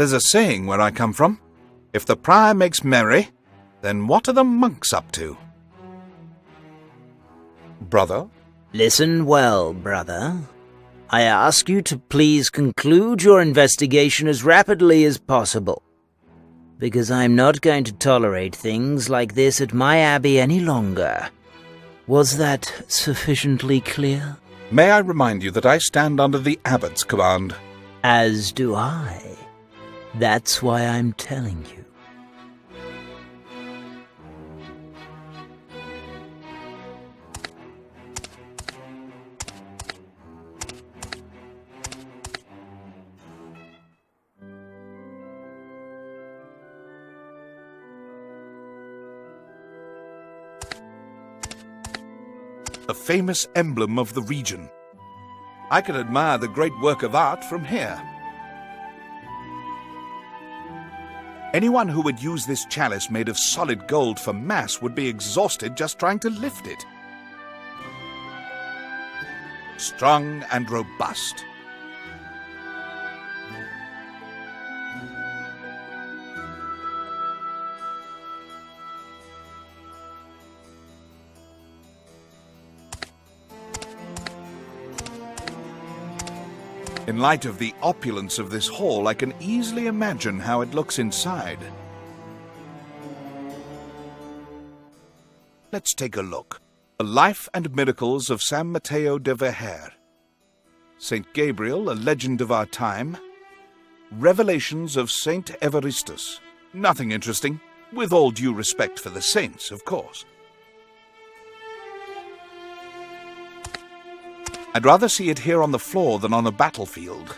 There's a saying where I come from. If the prior makes merry, then what are the monks up to? Brother? Listen well, brother. I ask you to please conclude your investigation as rapidly as possible, because I'm not going to tolerate things like this at my abbey any longer. Was that sufficiently clear? May I remind you that I stand under the abbot's command? As do I. That's why I'm telling you. A famous emblem of the region. I can admire the great work of art from here. Anyone who would use this chalice made of solid gold for mass would be exhausted just trying to lift it. Strong and robust. In light of the opulence of this hall, I can easily imagine how it looks inside. Let's take a look. The Life and Miracles of San Matteo de Vejer. St. Gabriel, a legend of our time. Revelations of St. Evaristus. Nothing interesting, with all due respect for the saints, of course. I'd rather see it here on the floor than on a battlefield.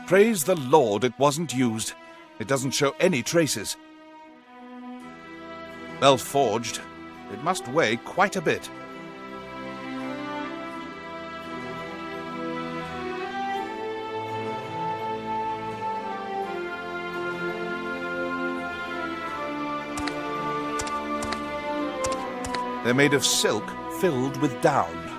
Praise the Lord it wasn't used. It doesn't show any traces. Well forged. It must weigh quite a bit. They're made of silk filled with down.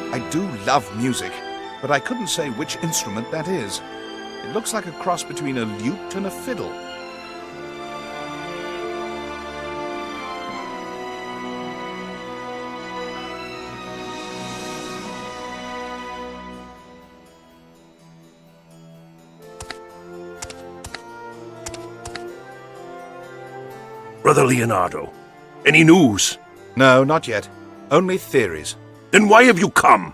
I do love music, but I couldn't say which instrument that is. It looks like a cross between a lute and a fiddle. Brother Leonardo, any news? No, not yet. Only theories. Then why have you come?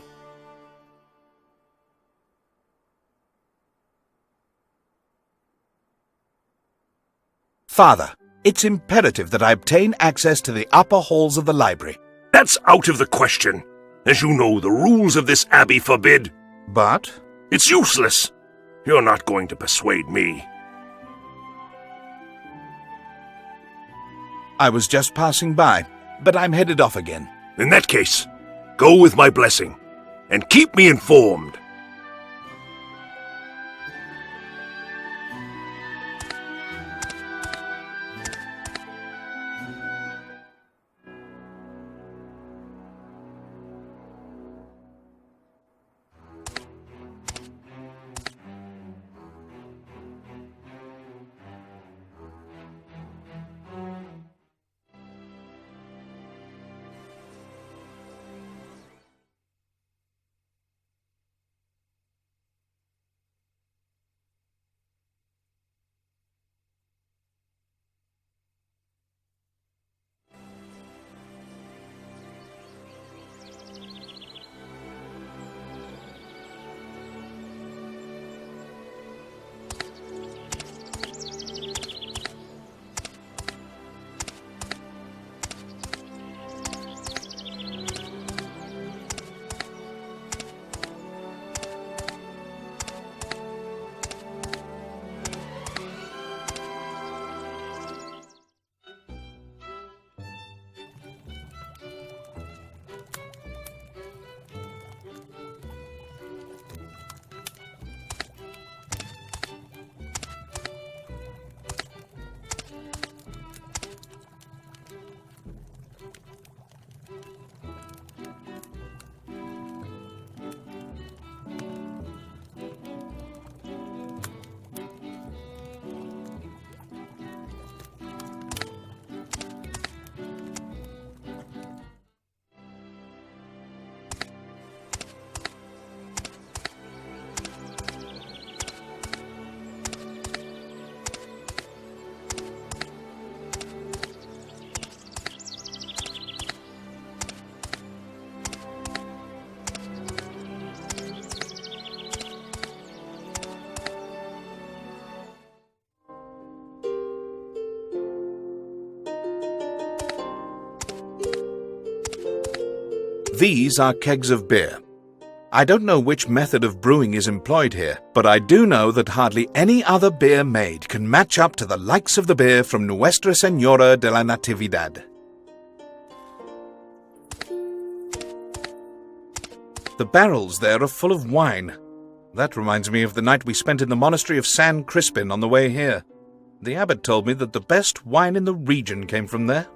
Father, it's imperative that I obtain access to the upper halls of the library. That's out of the question. As you know, the rules of this abbey forbid. But? It's useless. You're not going to persuade me. I was just passing by, but I'm headed off again. In that case, go with my blessing, and keep me informed. These are kegs of beer. I don't know which method of brewing is employed here, but I do know that hardly any other beer made can match up to the likes of the beer from Nuestra Señora de la Natividad. The barrels there are full of wine. That reminds me of the night we spent in the monastery of San Crispin on the way here. The abbot told me that the best wine in the region came from there.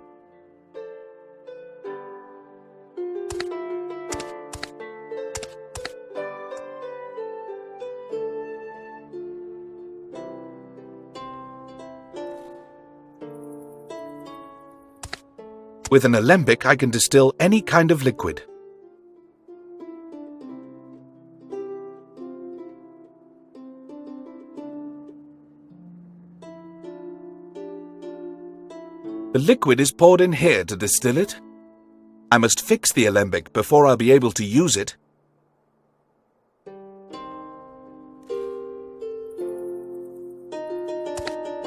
With an alembic, I can distill any kind of liquid. The liquid is poured in here to distill it. I must fix the alembic before I'll be able to use it.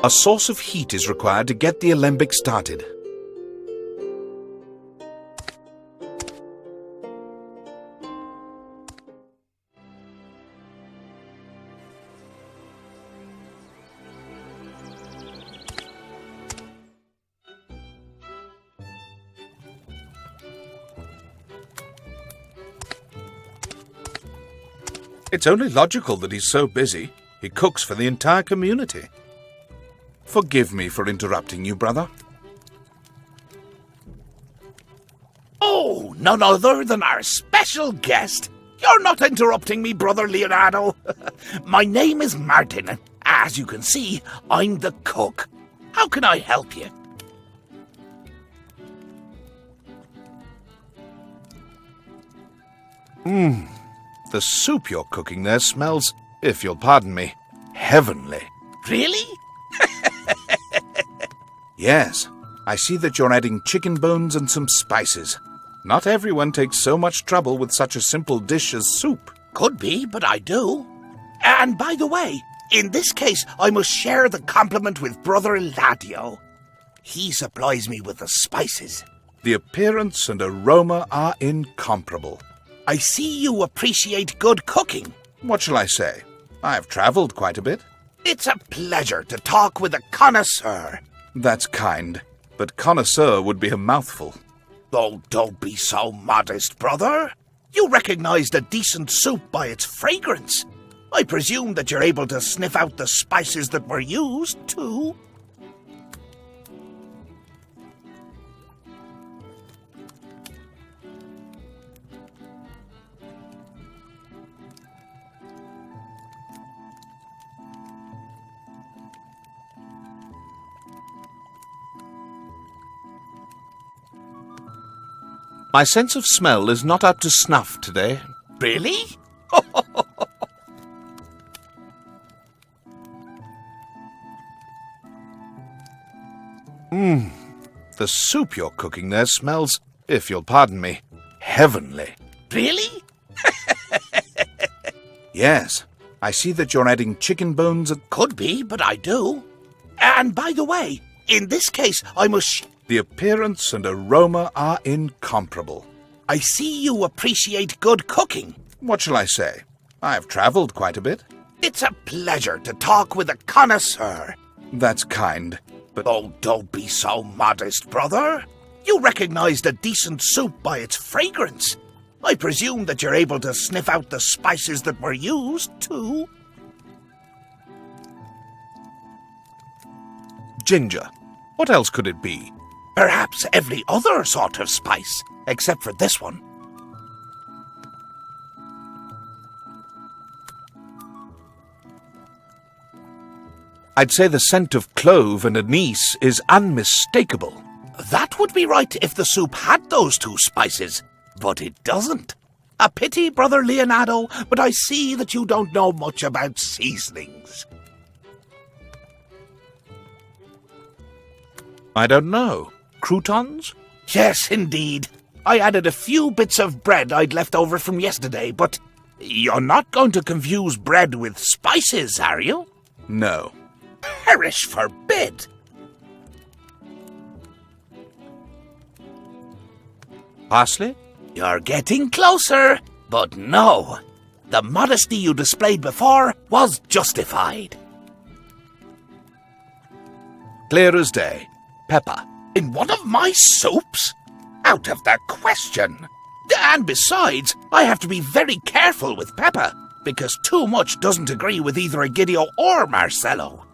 A source of heat is required to get the alembic started. It's only logical that he's so busy. He cooks for the entire community. Forgive me for interrupting you, brother. Oh, none other than our special guest. You're not interrupting me, Brother Leonardo. My name is Martin, and as you can see, I'm the cook. How can I help you? The soup you're cooking there smells, if you'll pardon me, heavenly. Really? Yes, I see that you're adding chicken bones and some spices. Not everyone takes so much trouble with such a simple dish as soup. Could be, but I do. And by the way, in this case, I must share the compliment with Brother Eladio. He supplies me with the spices. The appearance and aroma are incomparable. I see you appreciate good cooking. What shall I say? I've travelled quite a bit. It's a pleasure to talk with a connoisseur. That's kind, but connoisseur would be a mouthful. Oh, don't be so modest, brother. You recognized a decent soup by its fragrance. I presume that you're able to sniff out the spices that were used, too. My sense of smell is not up to snuff today. Really? The soup you're cooking there smells, if you'll pardon me, heavenly. Really? Yes, I see that you're adding chicken bones and... Could be, but I do. And by the way, in this case, I must... The appearance and aroma are incomparable. I see you appreciate good cooking. What shall I say? I've travelled quite a bit. It's a pleasure to talk with a connoisseur. That's kind, but... Oh, don't be so modest, brother. You recognized a decent soup by its fragrance. I presume that you're able to sniff out the spices that were used, too. Ginger. What else could it be? Perhaps every other sort of spice, except for this one. I'd say the scent of clove and anise is unmistakable. That would be right if the soup had those two spices, but it doesn't. A pity, Brother Leonardo, but I see that you don't know much about seasonings. I don't know. Croutons? Yes, indeed. I added a few bits of bread I'd left over from yesterday, but you're not going to confuse bread with spices, are you? No. Perish forbid! Parsley? You're getting closer, but no. The modesty you displayed before was justified. Clear as day. Pepper. In one of my soups? Out of the question. And besides, I have to be very careful with pepper, because too much doesn't agree with either Egidio or Marcello.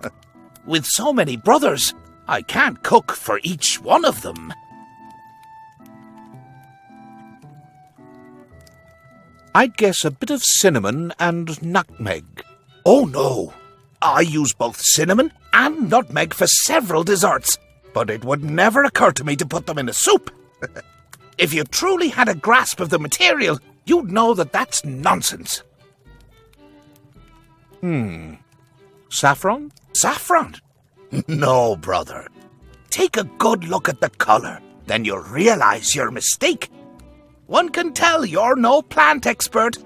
With so many brothers, I can't cook for each one of them. I'd guess a bit of cinnamon and nutmeg. Oh no! I use both cinnamon and nutmeg for several desserts, but it would never occur to me to put them in a soup. If you truly had a grasp of the material, you'd know that that's nonsense. Saffron? Saffron? No, brother. Take a good look at the colour, then you'll realize your mistake. One can tell you're no plant expert.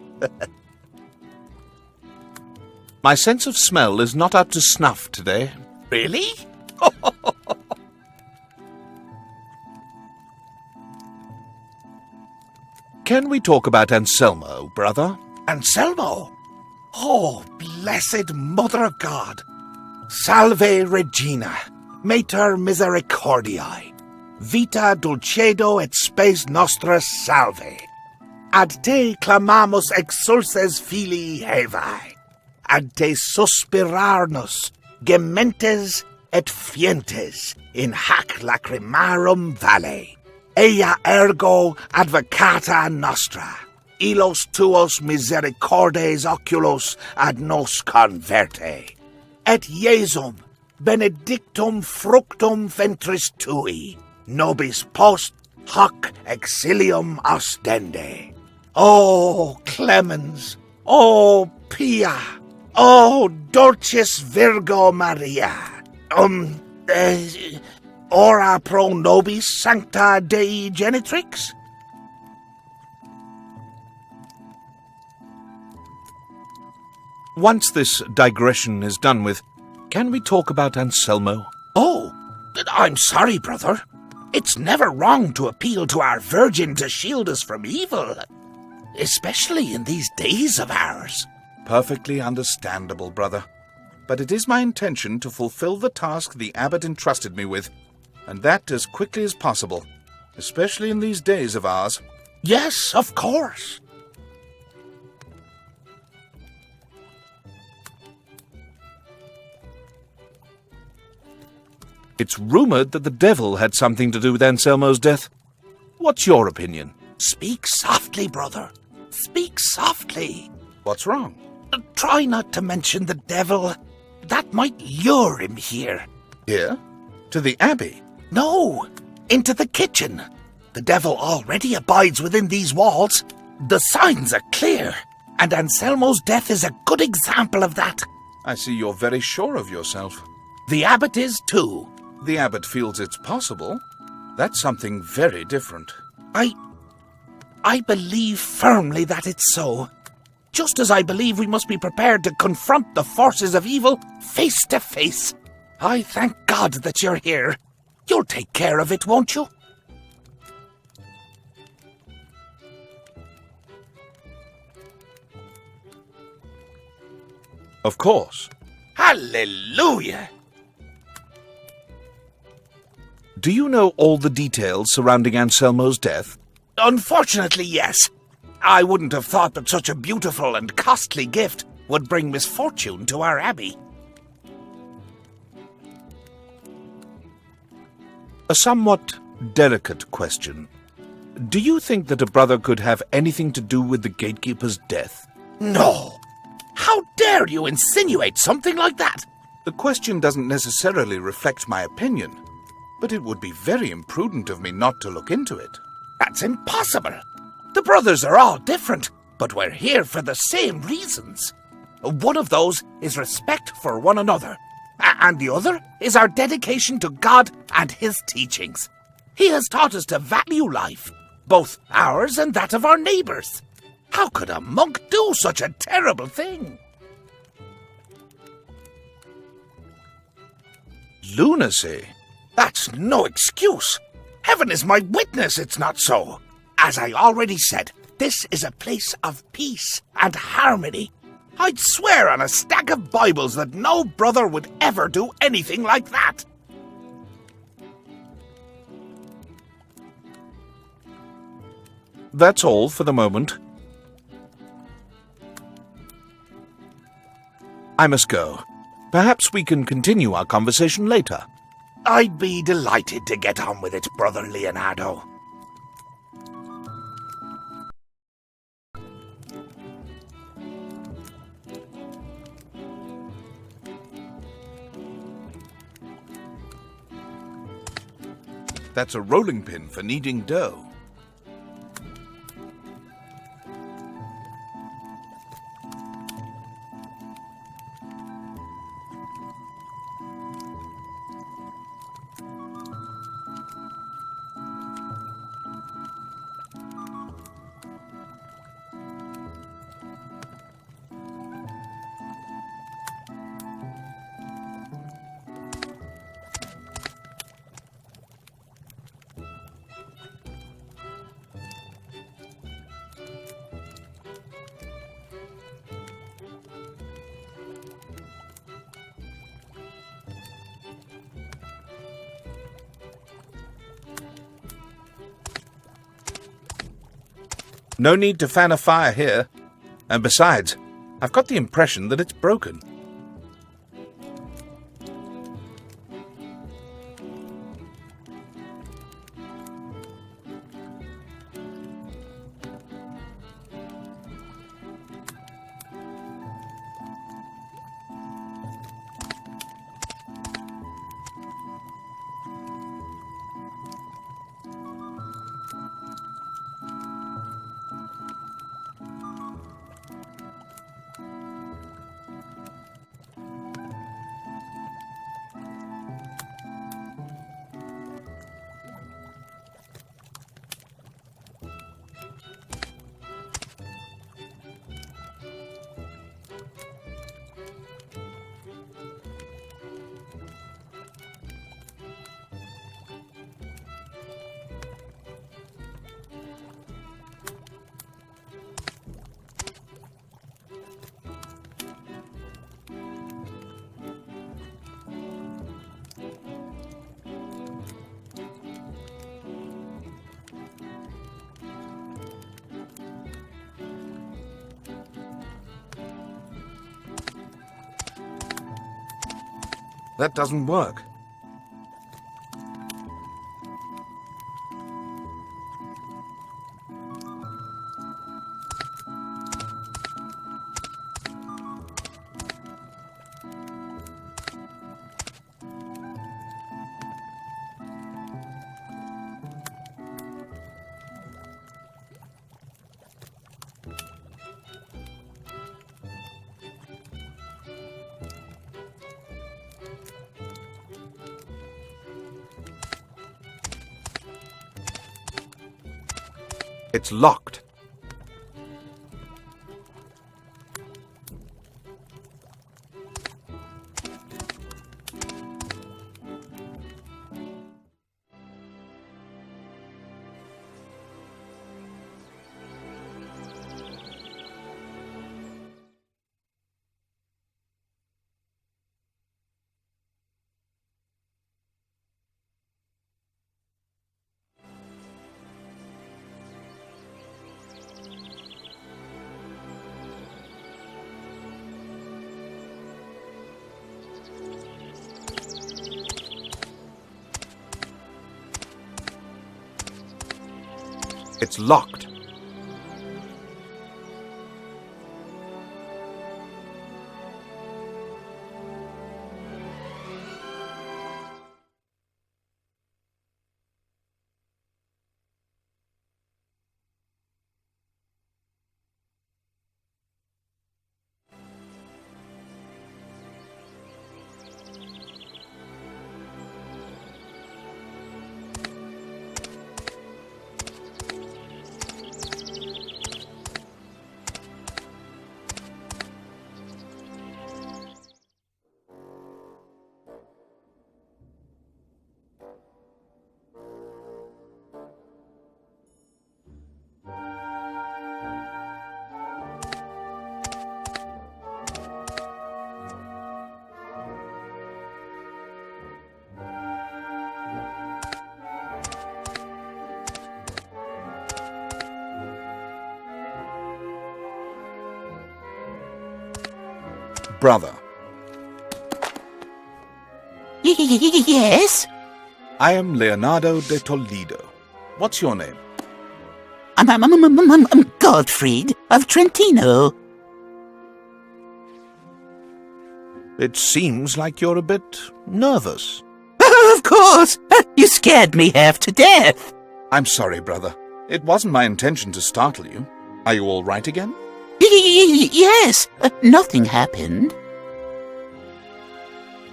My sense of smell is not up to snuff today. Really? Can we talk about Anselmo, brother? Anselmo? Oh, blessed Mother of God! Salve Regina, Mater Misericordiae, vita dulcedo et spes nostras salve. Ad te clamamus exsulses filii Hevae, ad te suspirarnos, gementes et fientes, in hac lacrimarum valle. Ea ergo advocata nostra, ilos tuos misericordes oculos ad nos converte. Et Iesum benedictum fructum ventris tui, nobis post hoc exilium ostende. O clemens, O pia, O dulcis Virgo Maria, ora pro nobis sancta Dei genitrix? Once this digression is done with, can we talk about Anselmo? Oh, I'm sorry, brother. It's never wrong to appeal to our Virgin to shield us from evil, especially in these days of ours. Perfectly understandable, brother. But it is my intention to fulfill the task the abbot entrusted me with, and that as quickly as possible, especially in these days of ours. Yes, of course. It's rumored that the devil had something to do with Anselmo's death. What's your opinion? Speak softly, brother. Speak softly. What's wrong? Try not to mention the devil. That might lure him here. Here? To the Abbey? No, into the kitchen. The devil already abides within these walls. The signs are clear, and Anselmo's death is a good example of that. I see you're very sure of yourself. The abbot is too. The abbot feels it's possible. That's something very different. I believe firmly that it's so. Just as I believe we must be prepared to confront the forces of evil face to face. I thank God that you're here. You'll take care of it, won't you? Of course. Hallelujah! Do you know all the details surrounding Anselmo's death? Unfortunately, yes. I wouldn't have thought that such a beautiful and costly gift would bring misfortune to our abbey. A somewhat delicate question. Do you think that a brother could have anything to do with the gatekeeper's death? No! How dare you insinuate something like that? The question doesn't necessarily reflect my opinion, but it would be very imprudent of me not to look into it. That's impossible. The brothers are all different, but we're here for the same reasons. One of those is respect for one another, and the other is our dedication to God and His teachings. He has taught us to value life, both ours and that of our neighbours. How could a monk do such a terrible thing? Lunacy? That's no excuse. Heaven is my witness it's not so. As I already said, this is a place of peace and harmony. I'd swear on a stack of Bibles that no brother would ever do anything like that. That's all for the moment. I must go. Perhaps we can continue our conversation later. I'd be delighted to get on with it, Brother Leonardo. That's a rolling pin for kneading dough. No need to fan a fire here. And besides, I've got the impression that it's broken. That doesn't work. It's locked. It's locked. brother. Yes? I am Leonardo de Toledo. What's your name? I'm Gottfried of Trentino. It seems like you're a bit nervous. Of course! You scared me half to death. I'm sorry, brother. It wasn't my intention to startle you. Are you all right again? Yes, nothing happened.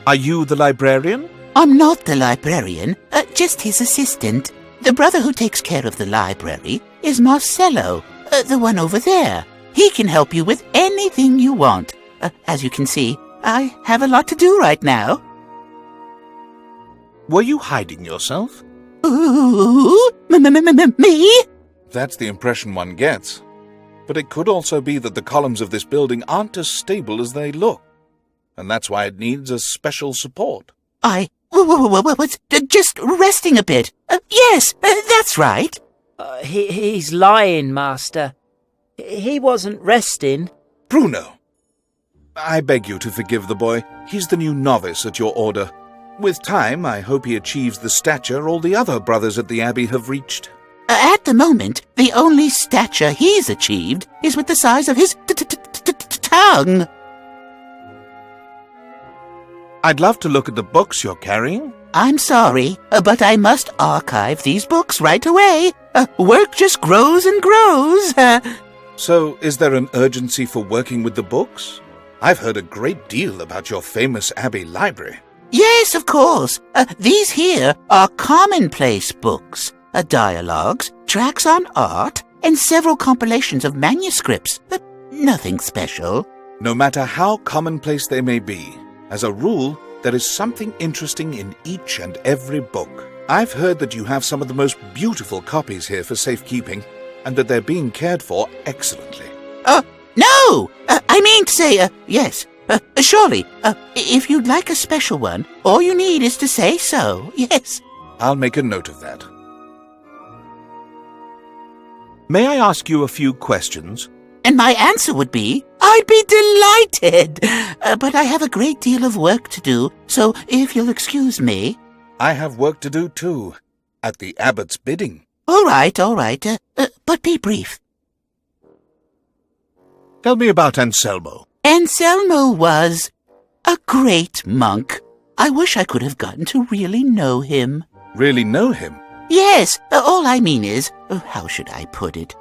Are you the librarian? I'm not the librarian, just his assistant. The brother who takes care of the library is Marcello, the one over there. He can help you with anything you want. As you can see, I have a lot to do right now. Were you hiding yourself? Ooh, me? That's the impression one gets. But it could also be that the columns of this building aren't as stable as they look. And that's why it needs a special support. I was just resting a bit. Yes, that's right. He's lying, Master. He wasn't resting. Bruno! I beg you to forgive the boy. He's the new novice at your order. With time, I hope he achieves the stature all the other brothers at the Abbey have reached. At the moment, the only stature he's achieved is with the size of his tongue. I'd love to look at the books you're carrying. I'm sorry, but I must archive these books right away. Work just grows and grows. So, is there an urgency for working with the books? I've heard a great deal about your famous Abbey library. Yes, of course. These here are commonplace books. Dialogues, tracts on art, and several compilations of manuscripts. Nothing special. No matter how commonplace they may be, as a rule, there is something interesting in each and every book. I've heard that you have some of the most beautiful copies here for safekeeping, and that they're being cared for excellently. No! I mean to say, yes. Surely, if you'd like a special one, all you need is to say so, yes. I'll make a note of that. May I ask you a few questions? And my answer would be, I'd be delighted. But I have a great deal of work to do, so if you'll excuse me. I have work to do too, at the abbot's bidding. All right, but be brief. Tell me about Anselmo. Anselmo was a great monk. I wish I could have gotten to really know him. Really know him? Yes, all I mean is, how should I put it?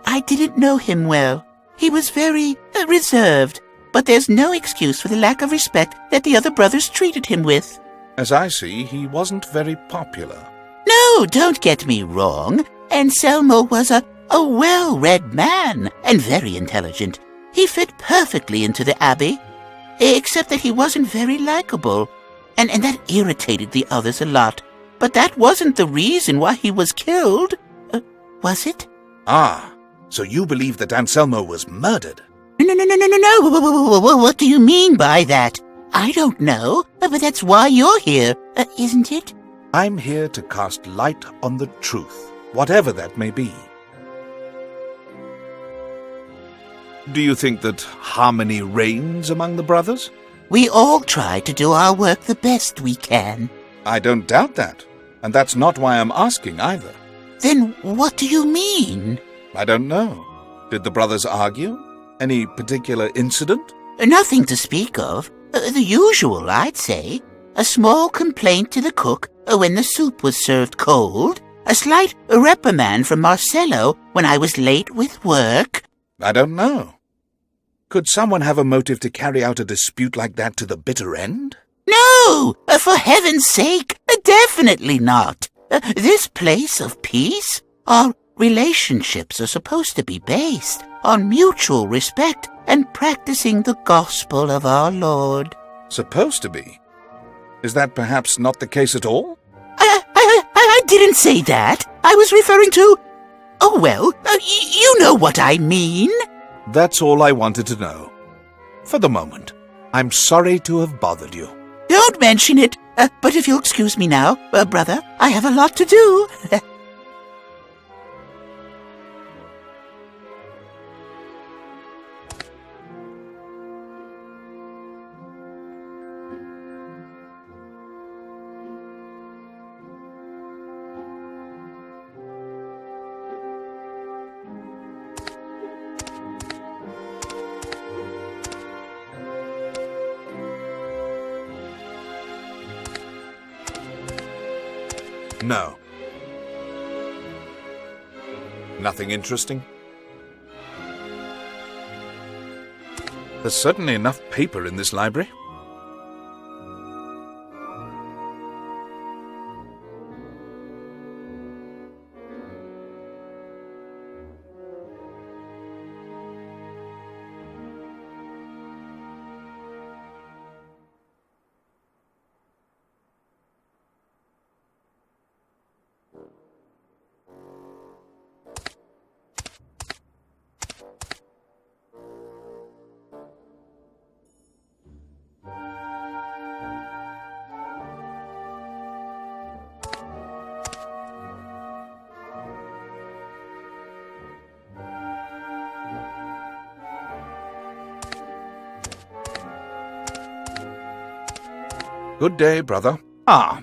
I didn't know him well. He was very reserved, but there's no excuse for the lack of respect that the other brothers treated him with. As I see, he wasn't very popular. No, don't get me wrong. Anselmo was a well-read man and very intelligent. He fit perfectly into the Abbey, except that he wasn't very likable, and that irritated the others a lot. But that wasn't the reason why he was killed, was it? Ah, so you believe that Anselmo was murdered? No. What do you mean by that? I don't know, but that's why you're here, isn't it? I'm here to cast light on the truth, whatever that may be. Do you think that harmony reigns among the brothers? We all try to do our work the best we can. I don't doubt that, and that's not why I'm asking either. Then what do you mean? I don't know. Did the brothers argue? Any particular incident? Nothing to speak of. The usual, I'd say. A small complaint to the cook when the soup was served cold. A slight reprimand from Marcello when I was late with work. I don't know. Could someone have a motive to carry out a dispute like that to the bitter end? No! For heaven's sake, definitely not. This place of peace, our relationships are supposed to be based on mutual respect and practicing the gospel of our Lord. Supposed to be? Is that perhaps not the case at all? I didn't say that. I was referring to... Oh, well, you know what I mean. That's all I wanted to know. For the moment, I'm sorry to have bothered you. Don't mention it. But if you'll excuse me now, brother, I have a lot to do. No. Nothing interesting? There's certainly enough paper in this library. Good day, brother. Ah,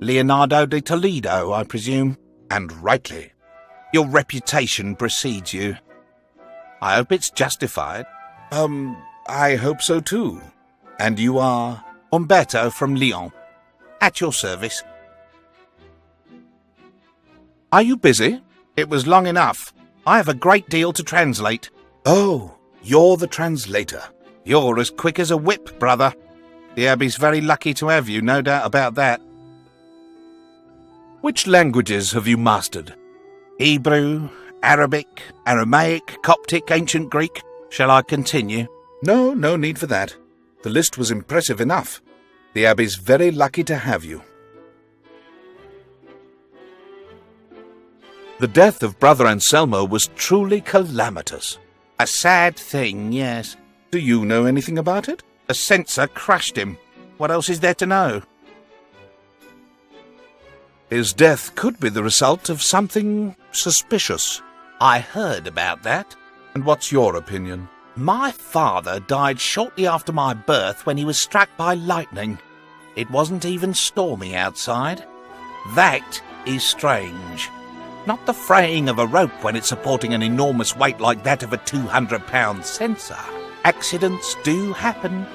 Leonardo de Toledo, I presume. And rightly. Your reputation precedes you. I hope it's justified. I hope so too. And you are? Umberto from Lyon. At your service. Are you busy? It was long enough. I have a great deal to translate. Oh, you're the translator. You're as quick as a whip, brother. The Abbey's very lucky to have you, no doubt about that. Which languages have you mastered? Hebrew, Arabic, Aramaic, Coptic, Ancient Greek. Shall I continue? No need for that. The list was impressive enough. The Abbey's very lucky to have you. The death of Brother Anselmo was truly calamitous. A sad thing, yes. Do you know anything about it? A censor crushed him. What else is there to know? His death could be the result of something suspicious. I heard about that. And what's your opinion? My father died shortly after my birth when he was struck by lightning. It wasn't even stormy outside. That is strange. Not the fraying of a rope when it's supporting an enormous weight like that of a 200-pound censer. Accidents do happen.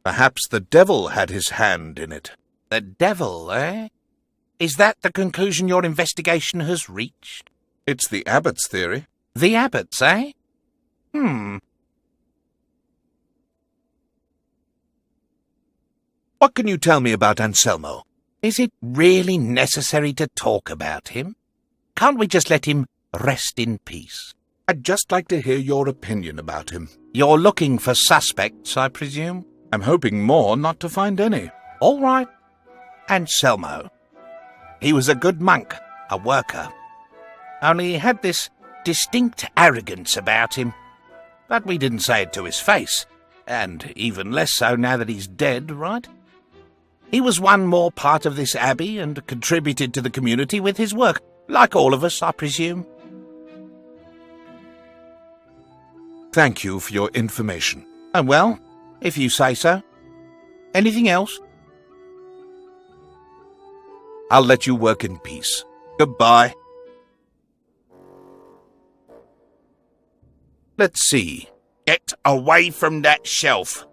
Perhaps the devil had his hand in it. The devil, eh? Is that the conclusion your investigation has reached? It's the abbot's theory. The abbot's, eh? What can you tell me about Anselmo? Is it really necessary to talk about him? Can't we just let him rest in peace? I'd just like to hear your opinion about him. You're looking for suspects, I presume? I'm hoping more not to find any. All right. Anselmo. He was a good monk, a worker. Only he had this distinct arrogance about him. But we didn't say it to his face, and even less so now that he's dead, right? He was one more part of this abbey and contributed to the community with his work, like all of us, I presume. Thank you for your information. Oh, well, if you say so. Anything else? I'll let you work in peace. Goodbye. Let's see. Get away from that shelf.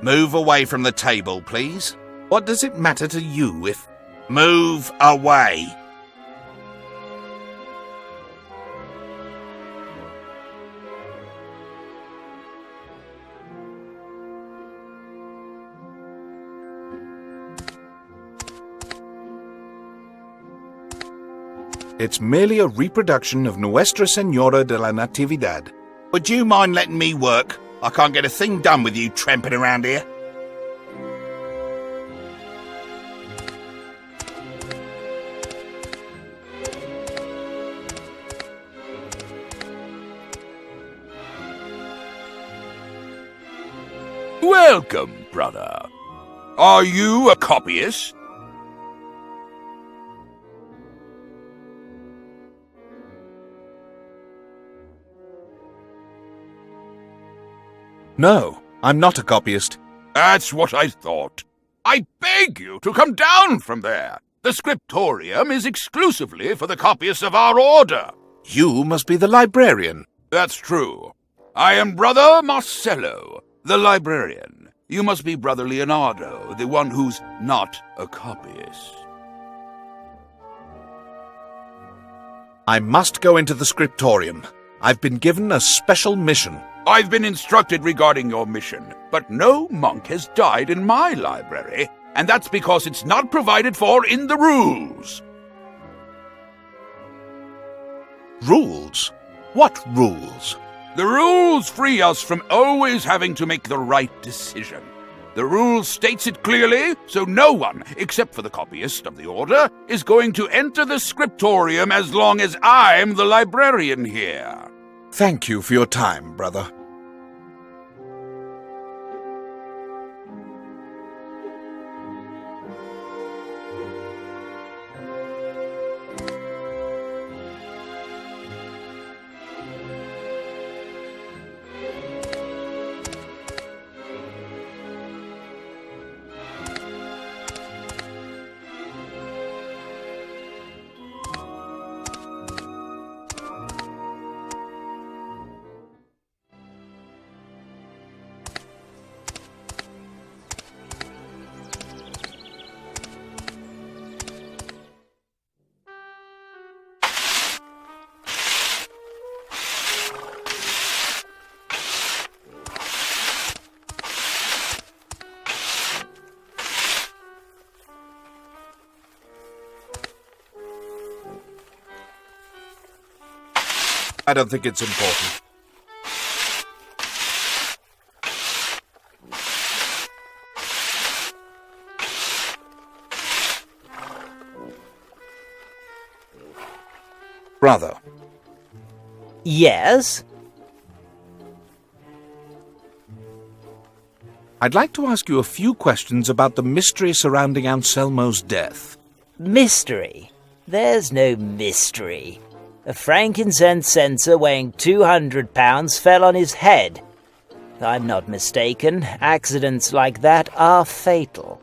Move away from the table, please. What does it matter to you if... Move away. It's merely a reproduction of Nuestra Señora de la Natividad. Would you mind letting me work? I can't get a thing done with you tramping around here. Welcome, brother. Are you a copyist? No, I'm not a copyist. That's what I thought. I beg you to come down from there. The Scriptorium is exclusively for the copyists of our order. You must be the librarian. That's true. I am Brother Marcello, the librarian. You must be Brother Leonardo, the one who's not a copyist. I must go into the Scriptorium. I've been given a special mission. I've been instructed regarding your mission, but no monk has died in my library, and that's because it's not provided for in the rules. Rules? What rules? The rules free us from always having to make the right decision. The rule states it clearly, so no one, except for the copyist of the order, is going to enter the Scriptorium as long as I'm the librarian here. Thank you for your time, brother. I don't think it's important. Brother. Yes? I'd like to ask you a few questions about the mystery surrounding Anselmo's death. Mystery? There's no mystery. A frankincense censer weighing 200 pounds fell on his head. If I'm not mistaken, accidents like that are fatal.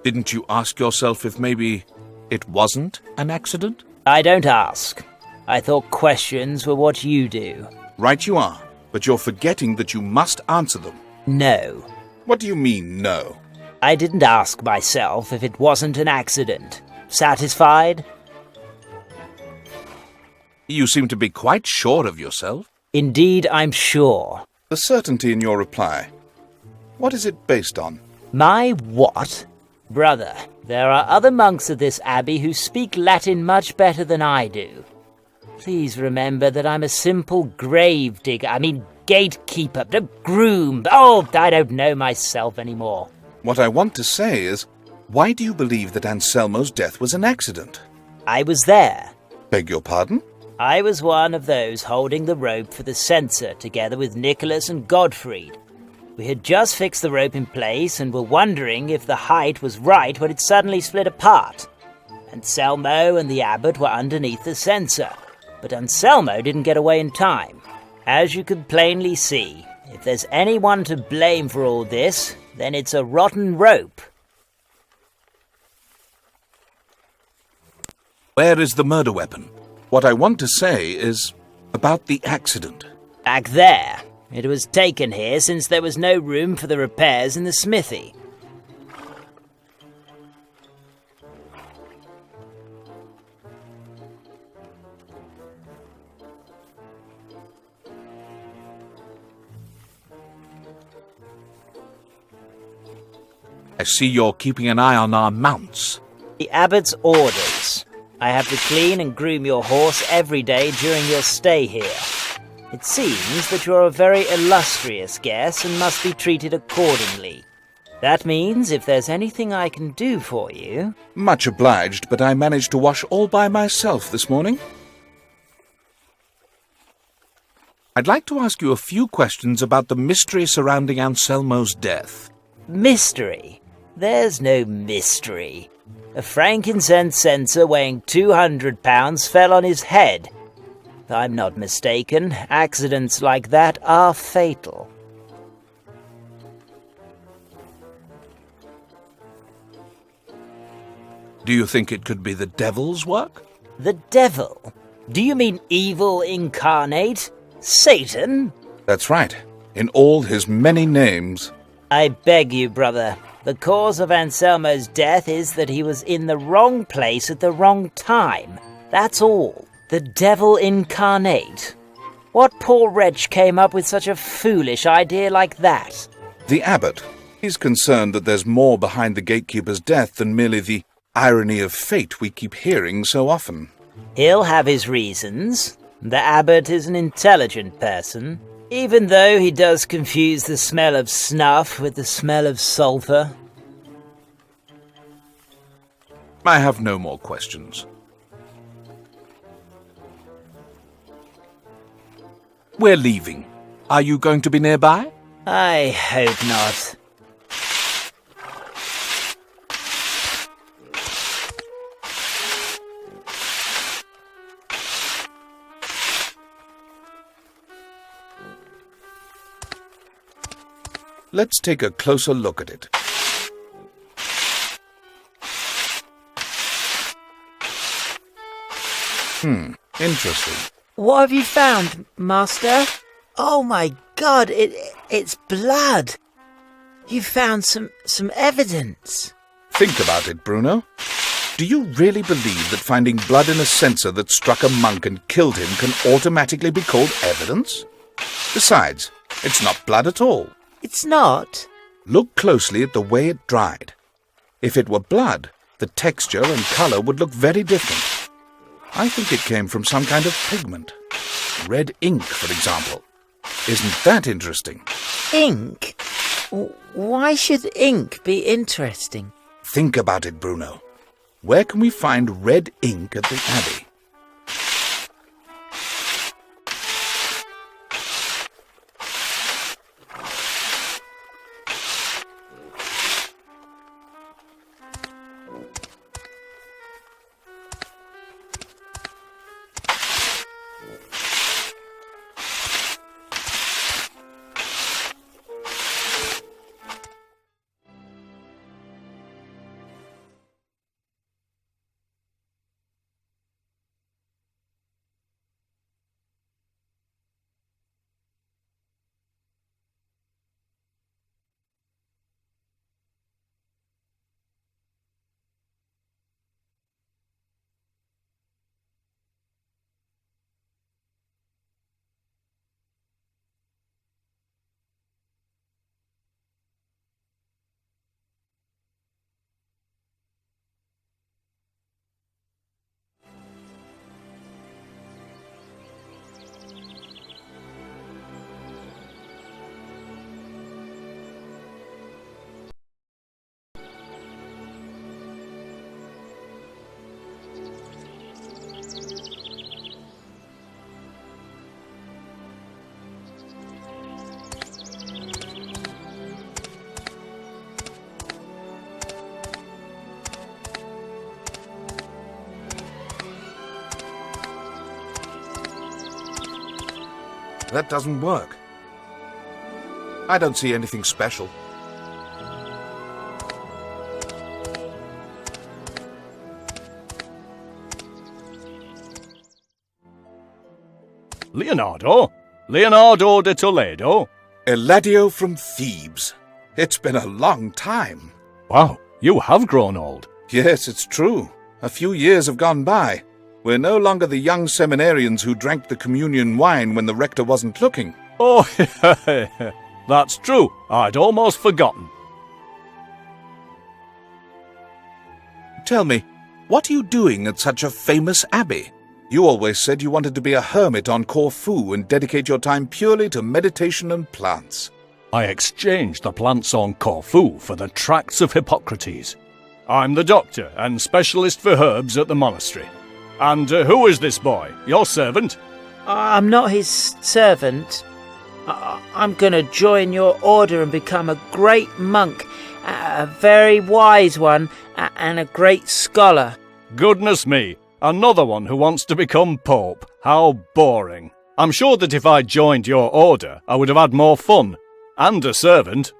Didn't you ask yourself if maybe it wasn't an accident? I don't ask. I thought questions were what you do. Right you are, but you're forgetting that you must answer them. No. What do you mean, no? I didn't ask myself if it wasn't an accident. Satisfied? You seem to be quite sure of yourself. Indeed, I'm sure. The certainty in your reply. What is it based on? My what? Brother, there are other monks of this abbey who speak Latin much better than I do. Please remember that I'm a simple grave digger. Gatekeeper, groom. Oh, I don't know myself anymore. What I want to say is, why do you believe that Anselmo's death was an accident? I was there. Beg your pardon? I was one of those holding the rope for the censer together with Nicholas and Gottfried. We had just fixed the rope in place and were wondering if the height was right when it suddenly split apart. Anselmo and the abbot were underneath the censer, but Anselmo didn't get away in time. As you could plainly see, if there's anyone to blame for all this, then it's a rotten rope. Where is the murder weapon? What I want to say is about the accident. Back there. It was taken here since there was no room for the repairs in the smithy. I see you're keeping an eye on our mounts. The abbot's orders. I have to clean and groom your horse every day during your stay here. It seems that you're a very illustrious guest and must be treated accordingly. That means if there's anything I can do for you... Much obliged, but I managed to wash all by myself this morning. I'd like to ask you a few questions about the mystery surrounding Anselmo's death. Mystery? There's no mystery. A frankincense censer weighing 200 pounds fell on his head. If I'm not mistaken, accidents like that are fatal. Do you think it could be the devil's work? The devil? Do you mean evil incarnate? Satan? That's right, in all his many names. I beg you, brother. The cause of Anselmo's death is that he was in the wrong place at the wrong time. That's all. The devil incarnate. What poor wretch came up with such a foolish idea like that? The abbot. He's concerned that there's more behind the gatekeeper's death than merely the irony of fate we keep hearing so often. He'll have his reasons. The abbot is an intelligent person, even though he does confuse the smell of snuff with the smell of sulphur. I have no more questions. We're leaving. Are you going to be nearby? I hope not. Let's take a closer look at it. Interesting. What have you found, Master? Oh my God, it's blood. You found some evidence. Think about it, Bruno. Do you really believe that finding blood in a censer that struck a monk and killed him can automatically be called evidence? Besides, it's not blood at all. It's not? Look closely at the way it dried. If it were blood, the texture and colour would look very different. I think it came from some kind of pigment. Red ink, for example. Isn't that interesting? Ink? Why should ink be interesting? Think about it, Bruno. Where can we find red ink at the Abbey? That doesn't work. I don't see anything special. Leonardo? Leonardo de Toledo? Eladio from Thebes. It's been a long time. Wow, you have grown old. Yes, it's true. A few years have gone by. We're no longer the young seminarians who drank the communion wine when the rector wasn't looking. Oh, that's true. I'd almost forgotten. Tell me, what are you doing at such a famous abbey? You always said you wanted to be a hermit on Corfu and dedicate your time purely to meditation and plants. I exchanged the plants on Corfu for the tracts of Hippocrates. I'm the doctor and specialist for herbs at the monastery. And who is this boy? Your servant? I'm not his servant. I'm going to join your order and become a great monk, a very wise one, and a great scholar. Goodness me, Another one who wants to become Pope. How boring. I'm sure that if I'd joined your order, I would have had more fun. And a servant.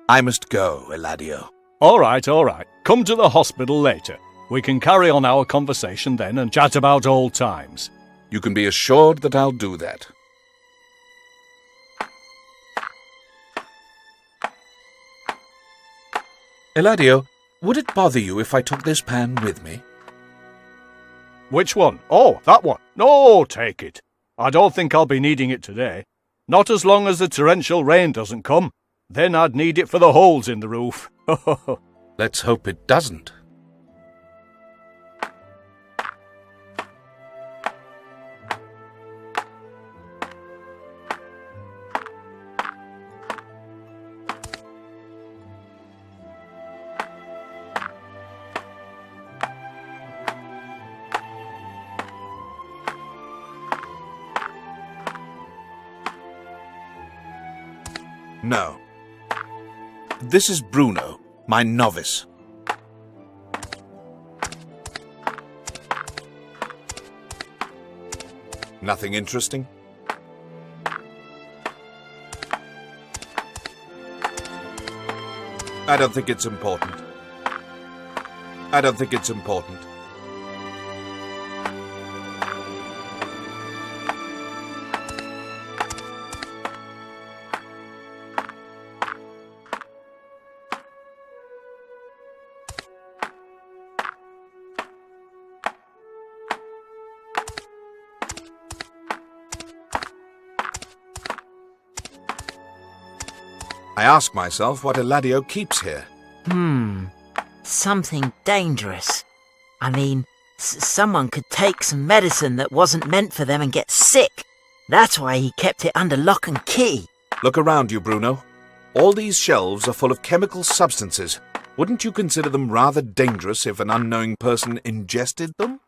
I must go, Eladio. All right. Come to the hospital later. We can carry on our conversation then and chat about old times. You can be assured that I'll do that. Eladio, would it bother you if I took this pan with me? Which one? Oh, that one. No, take it. I don't think I'll be needing it today. Not as long as the torrential rain doesn't come. Then I'd need it for the holes in the roof. Let's hope it doesn't. No. This is Bruno, my novice. Nothing interesting? I don't think it's important. I ask myself what Eladio keeps here. Something dangerous. I mean, someone could take some medicine that wasn't meant for them and get sick. That's why he kept it under lock and key. Look around you, Bruno. All these shelves are full of chemical substances. Wouldn't you consider them rather dangerous if an unknowing person ingested them?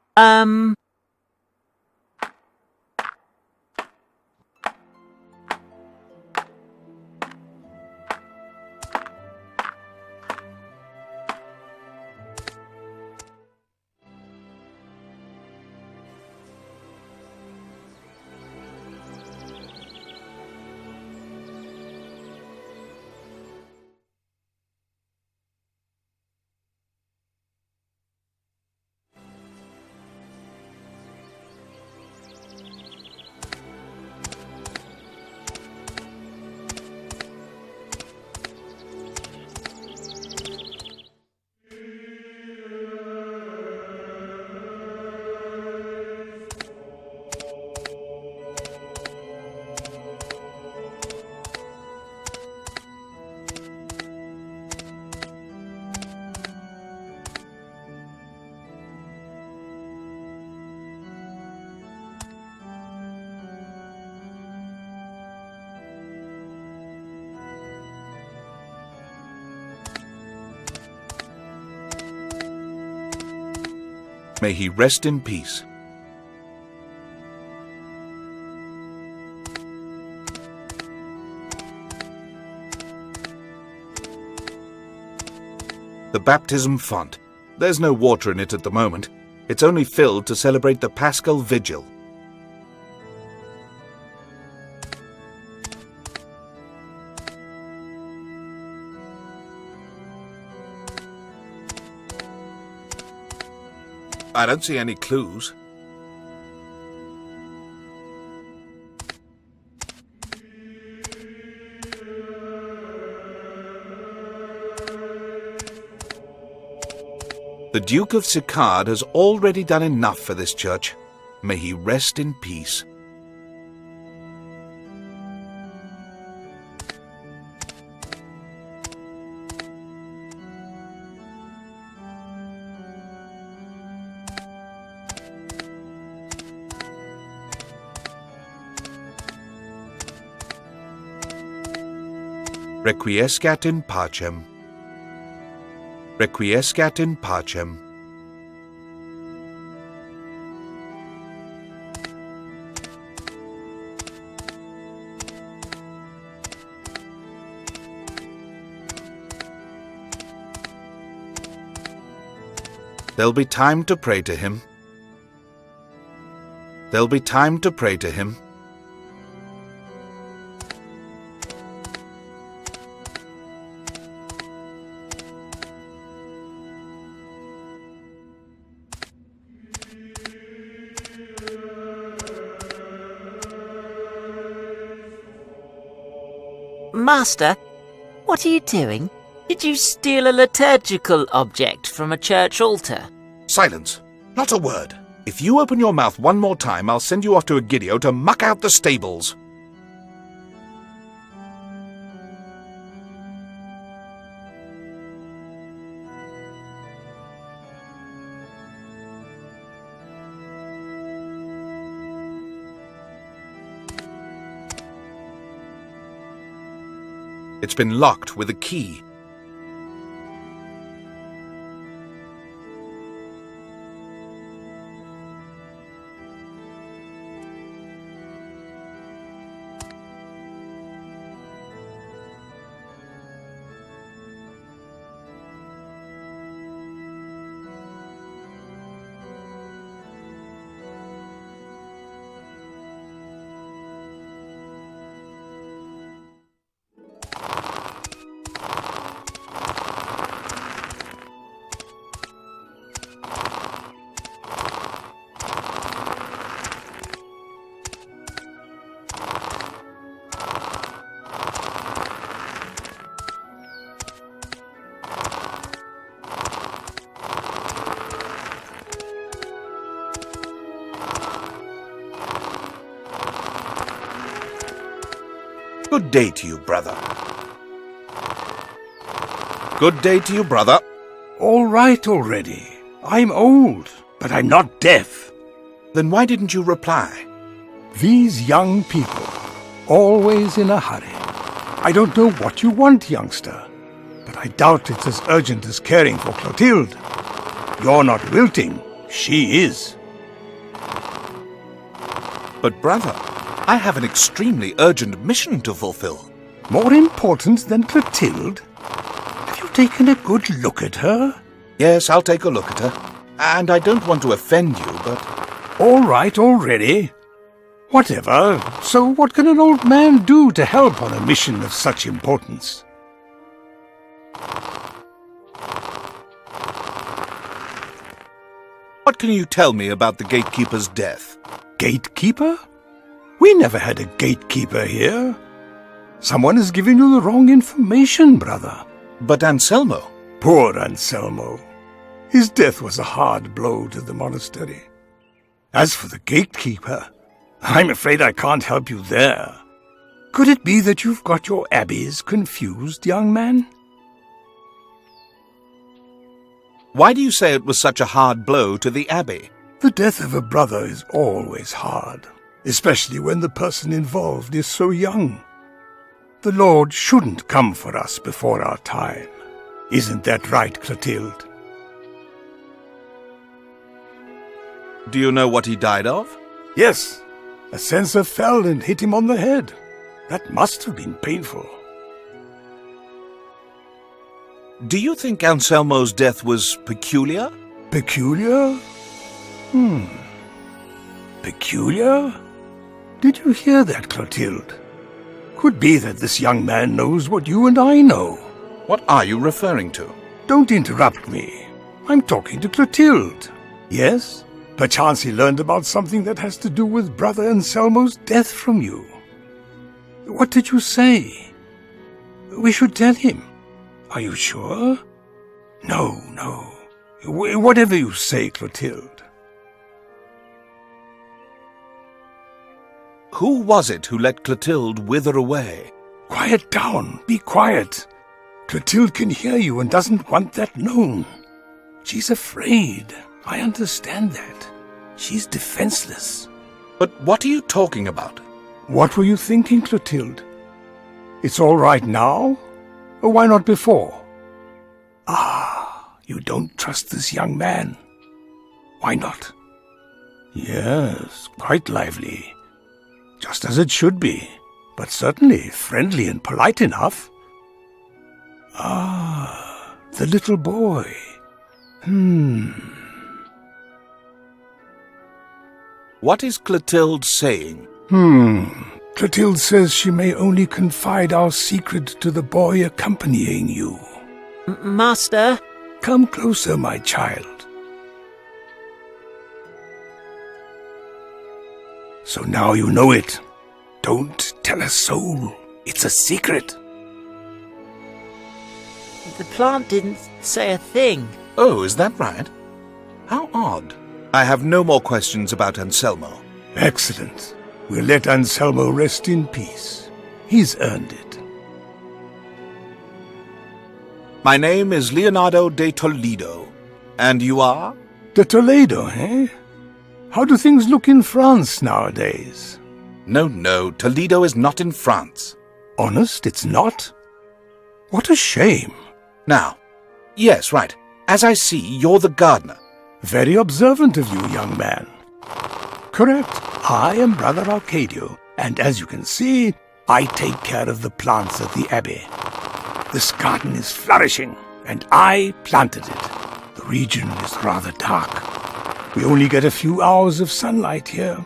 May he rest in peace. The baptism font. There's no water in it at the moment. It's only filled to celebrate the Paschal Vigil. I don't see any clues. The Duke of Sicard has already done enough for this church. May he rest in peace. Requiescat in pacem. Requiescat in pacem. There'll be time to pray to him. There'll be time to pray to him. Master, what are you doing? Did you steal a liturgical object from a church altar? Silence. Not a word. If you open your mouth one more time, I'll send you off to Egidio to muck out the stables. It's been locked with a key. Good day to you, brother. Good day to you, brother. All right already. I'm old, but I'm not deaf. Then why didn't you reply? These young people, always in a hurry. I don't know what you want, youngster, but I doubt it's as urgent as caring for Clotilde. You're not wilting, she is. But brother, I have an extremely urgent mission to fulfill. More important than Clotilde? Have you taken a good look at her? Yes, I'll take a look at her. And I don't want to offend you, but... All right already. Whatever. So what can an old man do to help on a mission of such importance? What can you tell me about the gatekeeper's death? Gatekeeper? We never had a gatekeeper here. Someone has given you the wrong information, brother. But Anselmo... Poor Anselmo. His death was a hard blow to the monastery. As for the gatekeeper, I'm afraid I can't help you there. Could it be that you've got your abbeys confused, young man? Why do you say it was such a hard blow to the Abbey? The death of a brother is always hard, especially when the person involved is so young. The Lord shouldn't come for us before our time. Isn't that right, Clotilde? Do you know what he died of? Yes. A censer fell and hit him on the head. That must have been painful. Do you think Anselmo's death was peculiar? Peculiar? Peculiar? Did you hear that, Clotilde? Could be that this young man knows what you and I know. What are you referring to? Don't interrupt me. I'm talking to Clotilde. Yes? Perchance he learned about something that has to do with Brother Anselmo's death from you. What did you say? We should tell him. Are you sure? No. Whatever you say, Clotilde. Who was it who let Clotilde wither away? Quiet down. Be quiet. Clotilde can hear you and doesn't want that known. She's afraid. I understand that. She's defenseless. But what are you talking about? What were you thinking, Clotilde? It's all right now? Or why not before? You don't trust this young man. Why not? Yes, quite lively. Just as it should be, but certainly friendly and polite enough. The little boy. What is Clotilde saying? Clotilde says she may only confide our secret to the boy accompanying you. Master? Come closer, my child. So now you know it. Don't tell a soul. It's a secret. The plant didn't say a thing. Oh, is that right? How odd. I have no more questions about Anselmo. Excellent. We'll let Anselmo rest in peace. He's earned it. My name is Leonardo de Toledo. And you are? De Toledo, eh? How do things look in France nowadays? No, Toledo is not in France. Honest, it's not? What a shame. Now, yes, right. As I see, you're the gardener. Very observant of you, young man. Correct. I am Brother Arcadio, and as you can see, I take care of the plants at the Abbey. This garden is flourishing, and I planted it. The region is rather dark. We only get a few hours of sunlight here.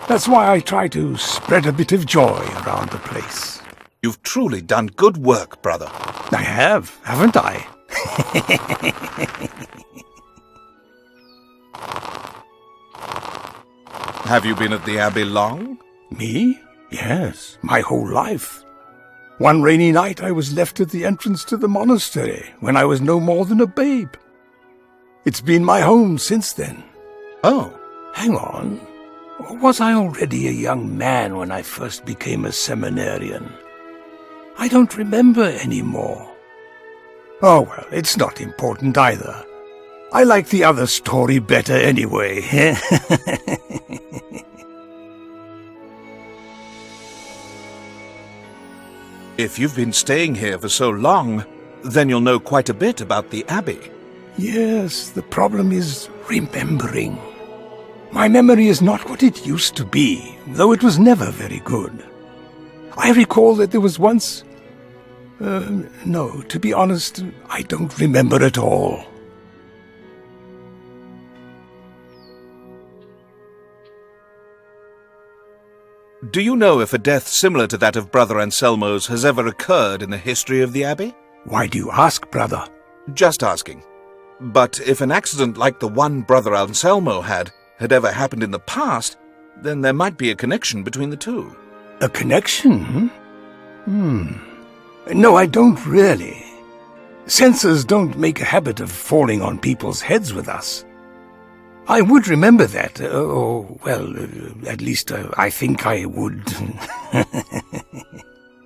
That's why I try to spread a bit of joy around the place. You've truly done good work, brother. I have, haven't I? Have you been at the Abbey long? Me? Yes, my whole life. One rainy night I was left at the entrance to the monastery when I was no more than a babe. It's been my home since then. Oh. Hang on. Was I already a young man when I first became a seminarian? I don't remember anymore. Oh, well, it's not important either. I like the other story better anyway. If you've been staying here for so long, then you'll know quite a bit about the Abbey. Yes, the problem is remembering. My memory is not what it used to be, though it was never very good. I recall that there was once... no, to be honest, I don't remember at all. Do you know if a death similar to that of Brother Anselmo's has ever occurred in the history of the Abbey? Why do you ask, brother? Just asking. But if an accident like the one Brother Anselmo had ever happened in the past, then there might be a connection between the two. A connection? No, I don't really. Censors don't make a habit of falling on people's heads with us. I would remember that. At least I think I would.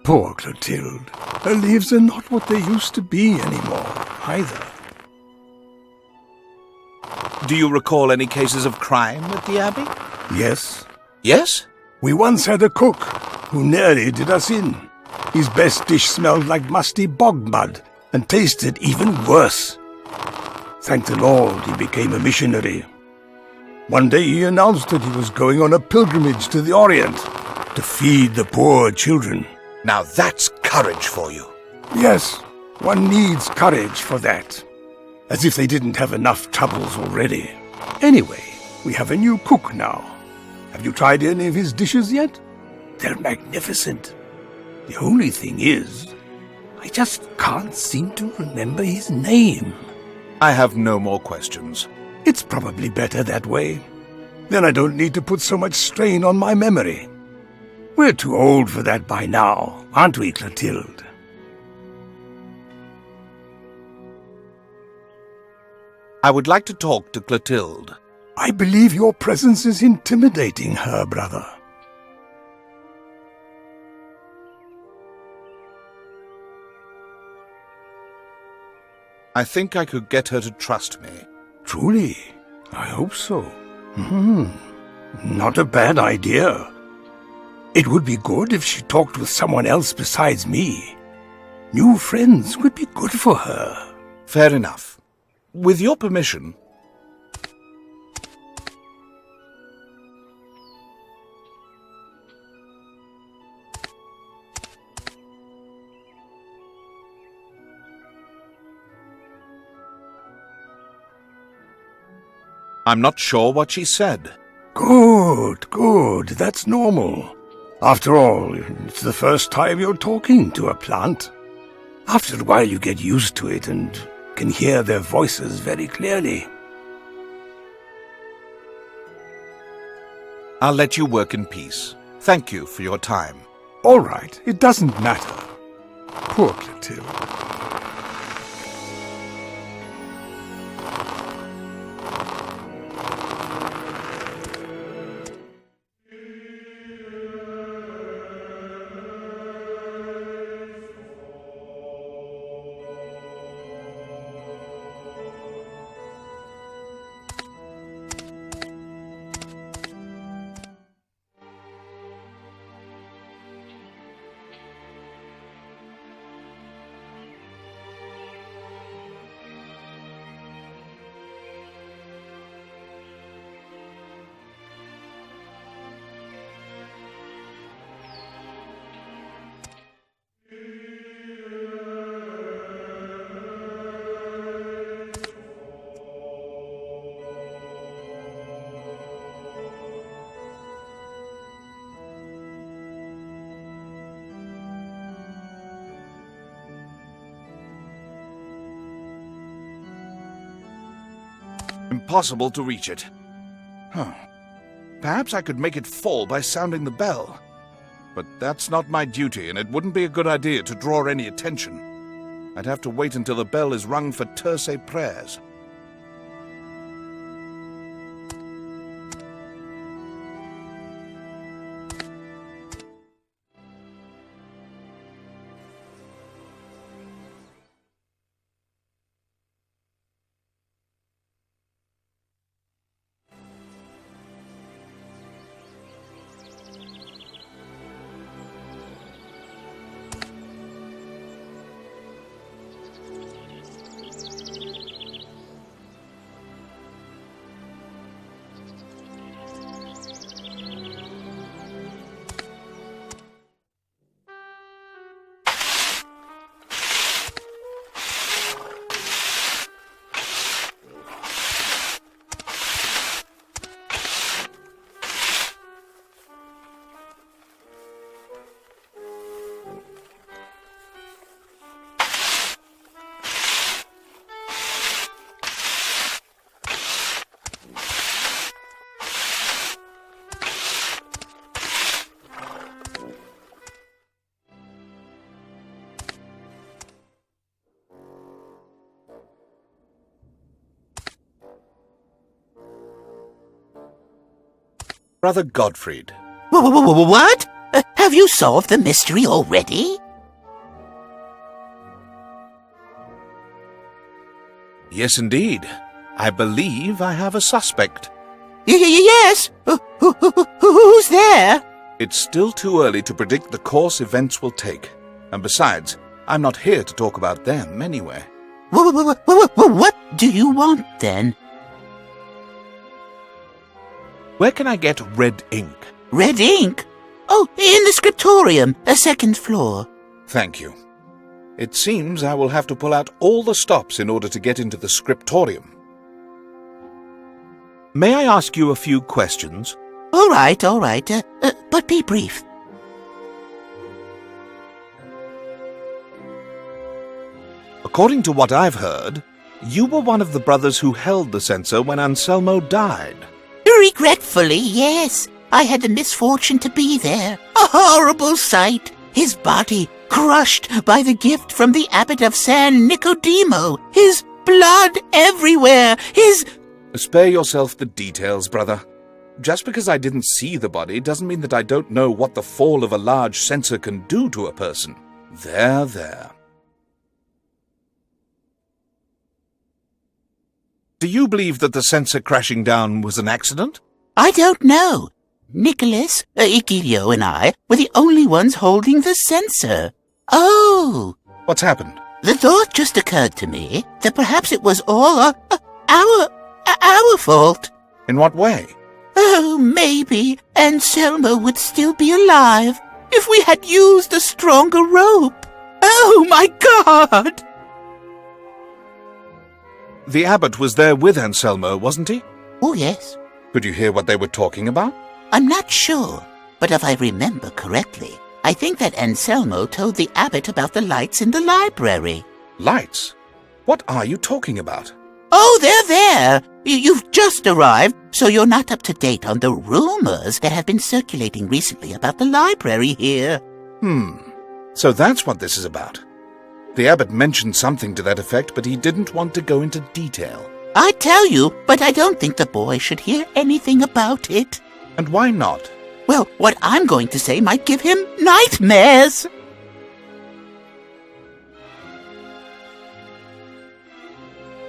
Poor Clotilde. Her leaves are not what they used to be anymore, either. Do you recall any cases of crime at the Abbey? Yes. Yes? We once had a cook who nearly did us in. His best dish smelled like musty bog mud and tasted even worse. Thank the Lord he became a missionary. One day he announced that he was going on a pilgrimage to the Orient to feed the poor children. Now that's courage for you. Yes, one needs courage for that. As if they didn't have enough troubles already. Anyway, we have a new cook now. Have you tried any of his dishes yet? They're magnificent. The only thing is, I just can't seem to remember his name. I have no more questions. It's probably better that way. Then I don't need to put so much strain on my memory. We're too old for that by now, aren't we, Clotilde? I would like to talk to Clotilde. I believe your presence is intimidating her, brother. I think I could get her to trust me. Truly? I hope so. Not a bad idea. It would be good if she talked with someone else besides me. New friends would be good for her. Fair enough. With your permission... I'm not sure what she said. Good, good. That's normal. After all, it's the first time you're talking to a plant. After a while you get used to it and can hear their voices very clearly. I'll let you work in peace. Thank you for your time. All right, it doesn't matter. Poor Clotilde. Impossible to reach it. Huh. Perhaps I could make it fall by sounding the bell. But that's not my duty, and it wouldn't be a good idea to draw any attention. I'd have to wait until the bell is rung for terce prayers. Brother Gottfried. What? Have you solved the mystery already? Yes, indeed. I believe I have a suspect. Yes. Who's there? It's still too early to predict the course events will take. And besides, I'm not here to talk about them anyway. What do you want, then? Where can I get red ink? Red ink? Oh, in the Scriptorium, a second floor. Thank you. It seems I will have to pull out all the stops in order to get into the Scriptorium. May I ask you a few questions? All right, but be brief. According to what I've heard, you were one of the brothers who held the censer when Anselmo died. Regretfully, yes. I had the misfortune to be there. A horrible sight. His body crushed by the gift from the abbot of San Nicodemo. His blood everywhere. Spare yourself the details, brother. Just because I didn't see the body doesn't mean that I don't know what the fall of a large censer can do to a person. There. Do you believe that the censer crashing down was an accident? I don't know. Nicholas, Igilio, and I were the only ones holding the censer. Oh! What's happened? The thought just occurred to me that perhaps it was all our fault. In what way? Oh, maybe Anselmo would still be alive if we had used a stronger rope. Oh, my God! The abbot was there with Anselmo, wasn't he? Oh, yes. Could you hear what they were talking about? I'm not sure, but if I remember correctly, I think that Anselmo told the abbot about the lights in the library. Lights? What are you talking about? Oh, they're there! You've just arrived, so you're not up to date on the rumors that have been circulating recently about the library here. So that's what this is about. The abbot mentioned something to that effect, but he didn't want to go into detail. I tell you, but I don't think the boy should hear anything about it. And why not? Well, what I'm going to say might give him nightmares.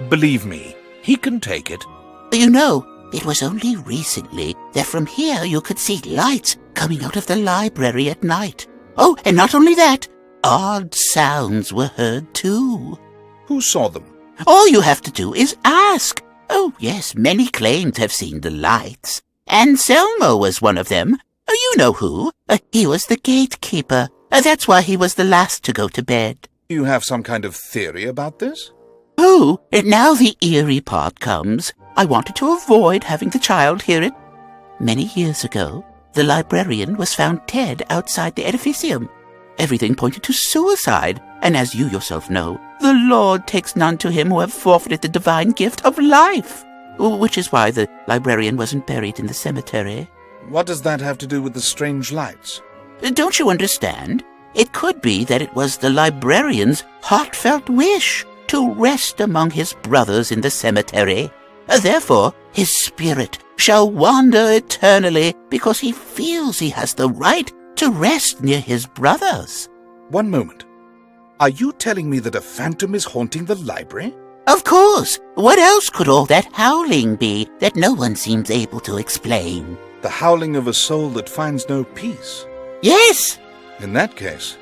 Believe me, he can take it. You know, it was only recently that from here you could see lights coming out of the library at night. Oh, and not only that, odd sounds were heard too. Who saw them? All you have to do is ask. Oh, yes, many claim to have seen the lights. Anselmo was one of them. You know who. He was the gatekeeper. That's why he was the last to go to bed. You have some kind of theory about this? Oh, and now the eerie part comes. I wanted to avoid having the child hear it. Many years ago, the librarian was found dead outside the edificium. Everything pointed to suicide, and as you yourself know, the Lord takes none to him who have forfeited the divine gift of life. Which is why the librarian wasn't buried in the cemetery. What does that have to do with the strange lights? Don't you understand? It could be that it was the librarian's heartfelt wish to rest among his brothers in the cemetery. Therefore, his spirit shall wander eternally because he feels he has the right to rest near his brothers. One moment. Are you telling me that a phantom is haunting the library? Of course. What else could all that howling be that no one seems able to explain? The howling of a soul that finds no peace. Yes! In that case,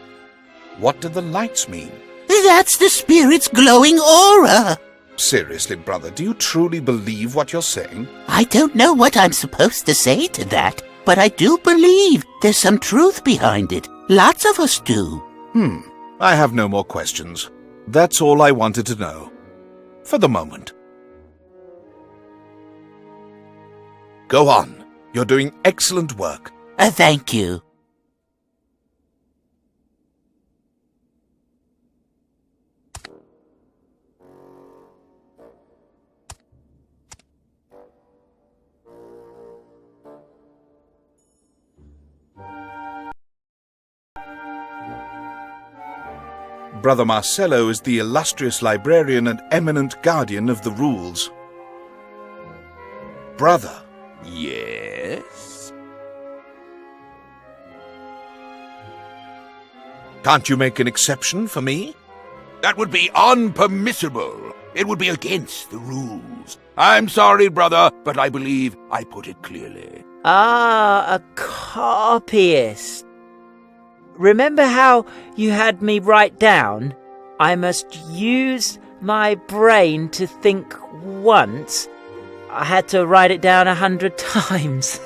what do the lights mean? That's the spirit's glowing aura. Seriously, brother, do you truly believe what you're saying? I don't know what I'm supposed to say to that, but I do believe there's some truth behind it. Lots of us do. I have no more questions. That's all I wanted to know. For the moment. Go on. You're doing excellent work. Thank you. Brother Marcello is the illustrious librarian and eminent guardian of the rules. Brother. Yes? Can't you make an exception for me? That would be unpermissible. It would be against the rules. I'm sorry, brother, but I believe I put it clearly. Ah, a copyist. Remember how you had me write down? I must use my brain to think once. I had to write it down 100 times.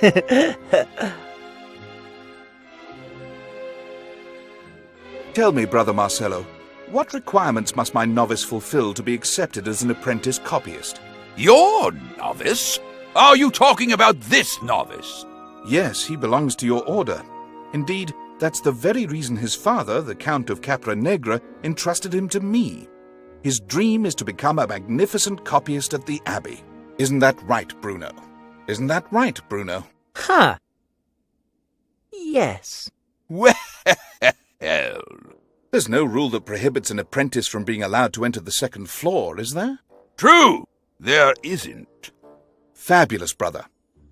Tell me, Brother Marcello, what requirements must my novice fulfill to be accepted as an apprentice copyist? Your novice? Are you talking about this novice? Yes, he belongs to your order. Indeed, that's the very reason his father, the Count of Capra Negra, entrusted him to me. His dream is to become a magnificent copyist at the Abbey. Isn't that right, Bruno? Isn't that right, Bruno? Huh. Yes. Well, There's no rule that prohibits an apprentice from being allowed to enter the second floor, is there? true, there isn't. Fabulous, brother.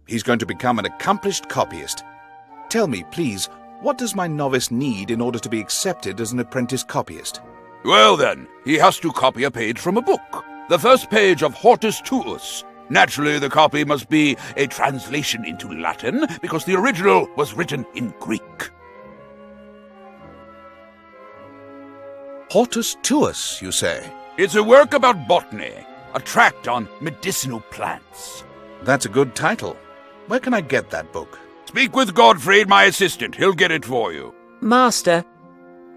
He's going to become an accomplished copyist. Tell me, please, what does my novice need in order to be accepted as an apprentice copyist? Well then, he has to copy a page from a book. The first page of Hortus Tuus. Naturally, the copy must be a translation into Latin, because the original was written in Greek. Hortus Tuus, you say? It's a work about botany, a tract on medicinal plants. That's a good title. Where can I get that book? Speak with Godfrey, my assistant. He'll get it for you. Master,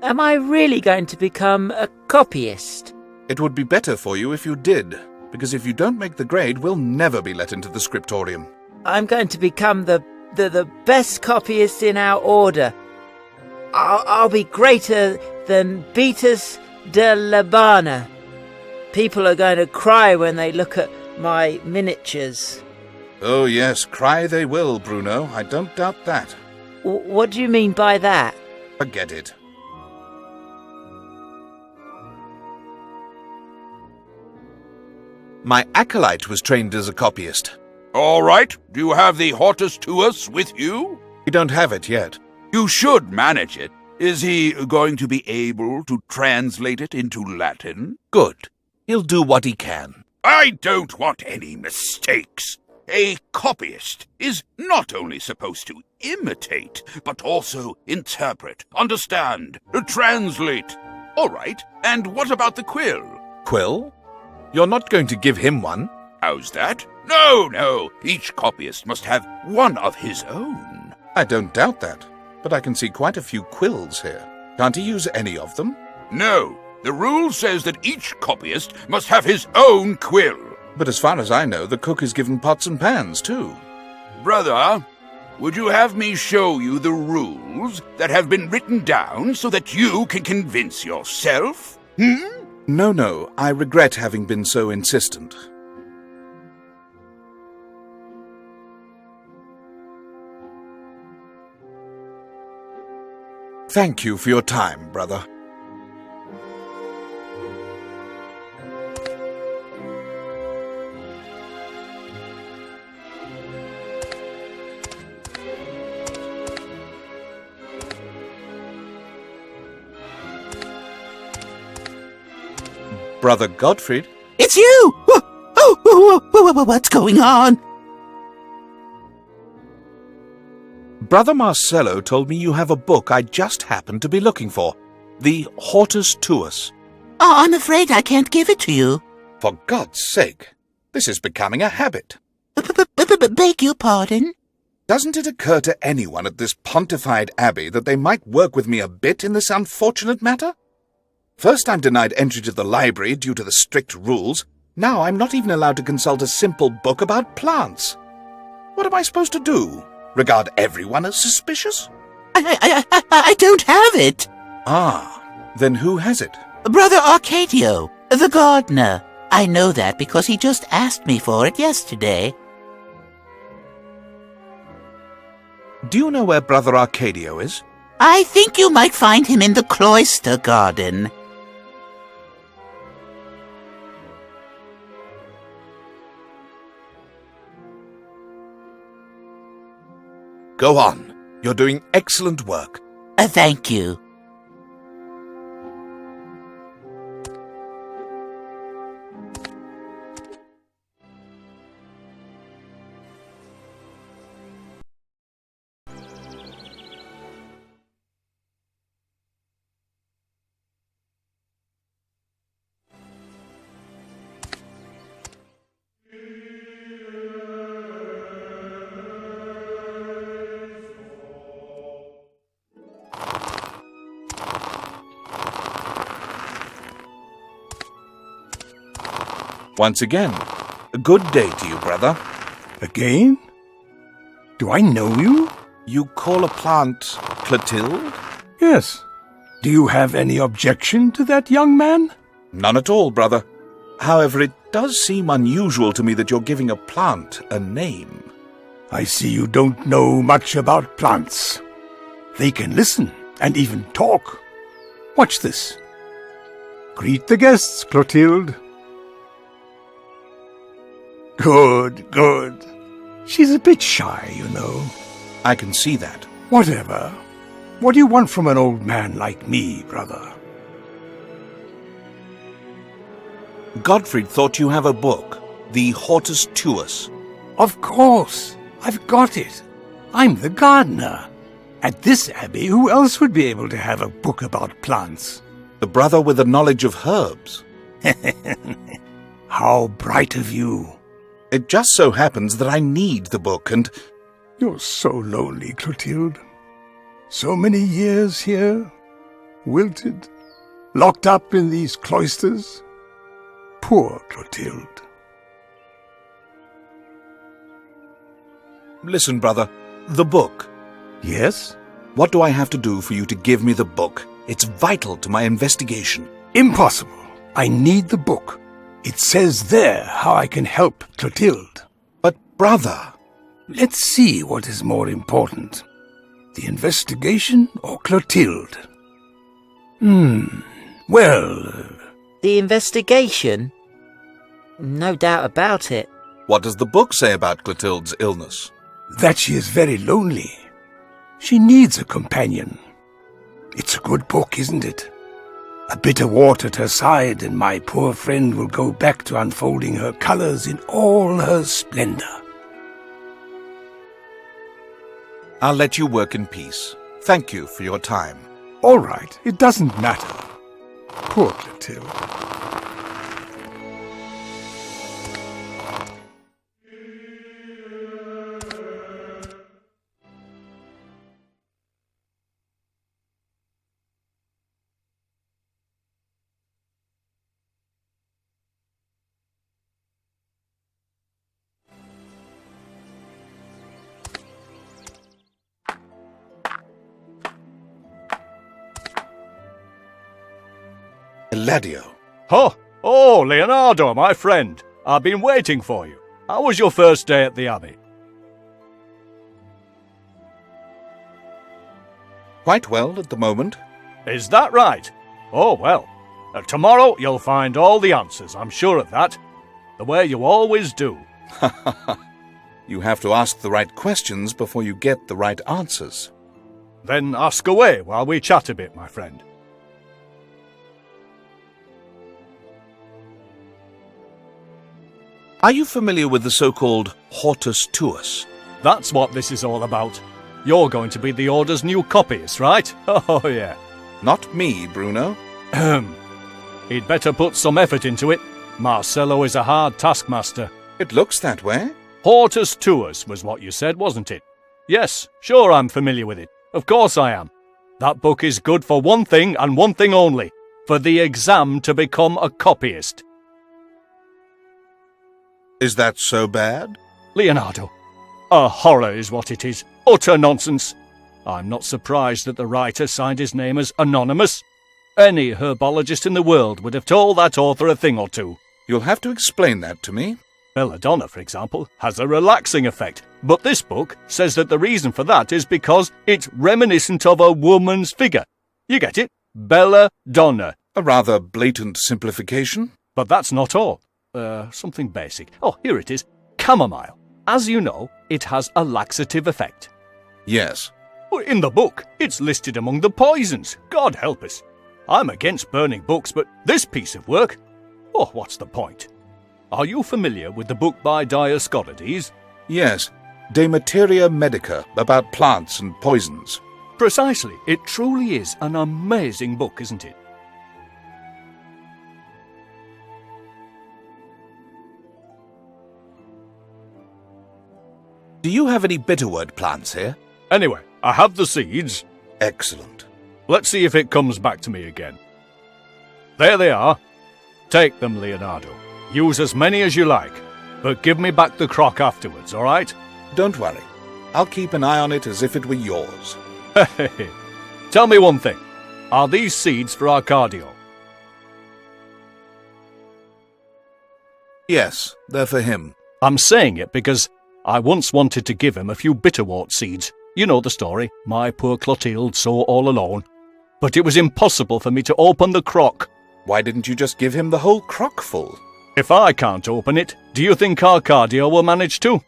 am I really going to become a copyist? It would be better for you if you did, because if you don't make the grade, we'll never be let into the Scriptorium. I'm going to become the best copyist in our order. I'll be greater than Beatus de Labana. People are going to cry when they look at my miniatures. Oh, yes, cry they will, Bruno. I don't doubt that. What do you mean by that? Forget it. My acolyte was trained as a copyist. All right, do you have the Hortus Tuus with you? We don't have it yet. You should manage it. Is he going to be able to translate it into Latin? Good. He'll do what he can. I don't want any mistakes. A copyist is not only supposed to imitate, but also interpret, understand, translate. All right, and what about the quill? Quill? You're not going to give him one? How's that? No, each copyist must have one of his own. I don't doubt that, but I can see quite a few quills here. Can't he use any of them? No, the rule says that each copyist must have his own quill. But as far as I know, the cook is given pots and pans, too. Brother, would you have me show you the rules that have been written down so that you can convince yourself? No, I regret having been so insistent. Thank you for your time, brother. Brother Gottfried? It's you! What's going on? Brother Marcello told me you have a book I just happened to be looking for. The Hortus Tuus. Oh, I'm afraid I can't give it to you. For God's sake, this is becoming a habit. Beg your pardon? Doesn't it occur to anyone at this pontified abbey that they might work with me a bit in this unfortunate matter? First I'm denied entry to the library due to the strict rules. Now I'm not even allowed to consult a simple book about plants. What am I supposed to do? Regard everyone as suspicious? I don't have it. Ah, then who has it? Brother Arcadio, the gardener. I know that because he just asked me for it yesterday. Do you know where Brother Arcadio is? I think you might find him in the cloister garden. Go on. You're doing excellent work. Thank you. Once again, a good day to you, brother. Again? Do I know you? You call a plant Clotilde? Yes. Do you have any objection to that, young man? None at all, brother. However, it does seem unusual to me that you're giving a plant a name. I see you don't know much about plants. They can listen and even talk. Watch this. Greet the guests, Clotilde. Good. She's a bit shy, you know. I can see that. Whatever. What do you want from an old man like me, brother? Gottfried thought you have a book, the Hortus Tuus. Of course. I've got it. I'm the gardener. At this abbey, who else would be able to have a book about plants? The brother with the knowledge of herbs. How bright of you. It just so happens that I need the book, and... You're so lonely, Clotilde. So many years here, wilted, locked up in these cloisters. Poor Clotilde. Listen, brother. The book. Yes? What do I have to do for you to give me the book? It's vital to my investigation. Impossible. I need the book. It says there how I can help Clotilde. But, brother... Let's see what is more important. The investigation or Clotilde? Well... The investigation? No doubt about it. What does the book say about Clotilde's illness? that she is very lonely. She needs a companion. It's a good book, isn't it? A bit of water at her side, and my poor friend will go back to unfolding her colors in all her splendor. I'll let you work in peace. Thank you for your time. All right, it doesn't matter. Poor Clotilde. Eladio. Oh, Leonardo, my friend. I've been waiting for you. How was your first day at the Abbey? Quite well at the moment. Is that right? Oh, well. Tomorrow you'll find all the answers, I'm sure of that. The way you always do. You have to ask the right questions before you get the right answers. Then ask away while we chat a bit, my friend. Are you familiar with the so-called Hortus Tuus? That's what this is all about. You're going to be the Order's new copyist, right? Oh, yeah. Not me, Bruno. He'd better put some effort into it. Marcello is a hard taskmaster. It looks that way. Hortus Tuus was what you said, wasn't it? Yes, sure I'm familiar with it. Of course I am. That book is good for one thing and one thing only. For the exam to become a copyist. Is that so bad? Leonardo, a horror is what it is. Utter nonsense. I'm not surprised that the writer signed his name as anonymous. Any herbologist in the world would have told that author a thing or two. You'll have to explain that to me. Belladonna, for example, has a relaxing effect, but this book says that the reason for that is because it's reminiscent of a woman's figure. You get it? Belladonna. A rather blatant simplification. But that's not all. Something basic. Oh, here it is. Chamomile. As you know, it has a laxative effect. Yes. In the book, it's listed among the poisons. God help us. I'm against burning books, but this piece of work... Oh, what's the point? Are you familiar with the book by Dioscorides? Yes. De Materia Medica, about plants and poisons. Precisely. It truly is an amazing book, isn't it? Do you have any bitterwood plants here? Anyway, I have the seeds. Excellent. Let's see if it comes back to me again. There they are. Take them, Leonardo. Use as many as you like, but give me back the crock afterwards, all right? Don't worry. I'll keep an eye on it as if it were yours. Tell me one thing. Are these seeds for Arcadio? Yes, they're for him. I'm saying it because I once wanted to give him a few bitterwort seeds. You know the story, my poor Clotilde so all alone. But it was impossible for me to open the crock. Why didn't you just give him the whole crock full? If I can't open it, do you think Arcadio will manage to?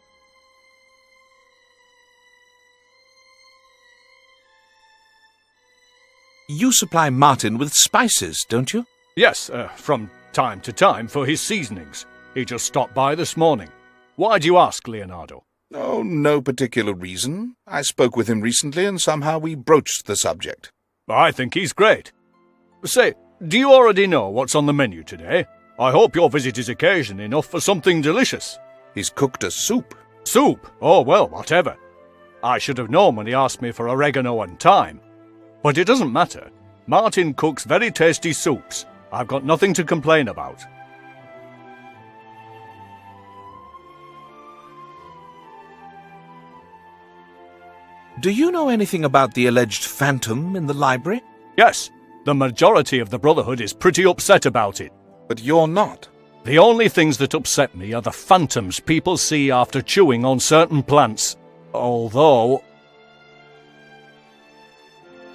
You supply Martin with spices, don't you? Yes, from time to time for his seasonings. He just stopped by this morning. Why do you ask, Leonardo? Oh, no particular reason. I spoke with him recently and somehow we broached the subject. I think he's great. Say, do you already know what's on the menu today? I hope your visit is occasion enough for something delicious. He's cooked a soup. Soup? Oh, well, whatever. I should have known when he asked me for oregano and thyme. But it doesn't matter. Martin cooks very tasty soups. I've got nothing to complain about. Do you know anything about the alleged phantom in the library? Yes, the majority of the Brotherhood is pretty upset about it. But you're not. The only things that upset me are the phantoms people see after chewing on certain plants. Although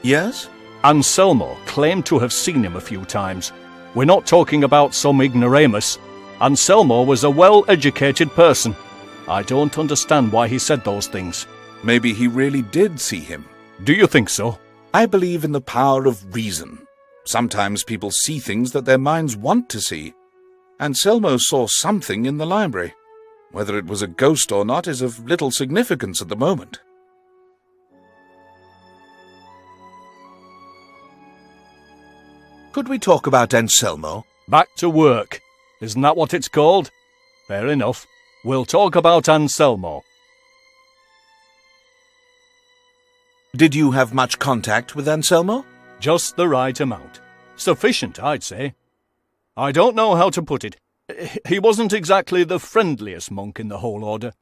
Yes? Anselmo claimed to have seen him a few times. We're not talking about some ignoramus. Anselmo was a well-educated person. I don't understand why he said those things. Maybe he really did see him. Do you think so? I believe in the power of reason. Sometimes people see things that their minds want to see. Anselmo saw something in the library. Whether it was a ghost or not is of little significance at the moment. Could we talk about Anselmo? Back to work. Isn't that what it's called? Fair enough. We'll talk about Anselmo. Did you have much contact with Anselmo? Just the right amount. Sufficient, I'd say. I don't know how to put it. He wasn't exactly the friendliest monk in the whole order.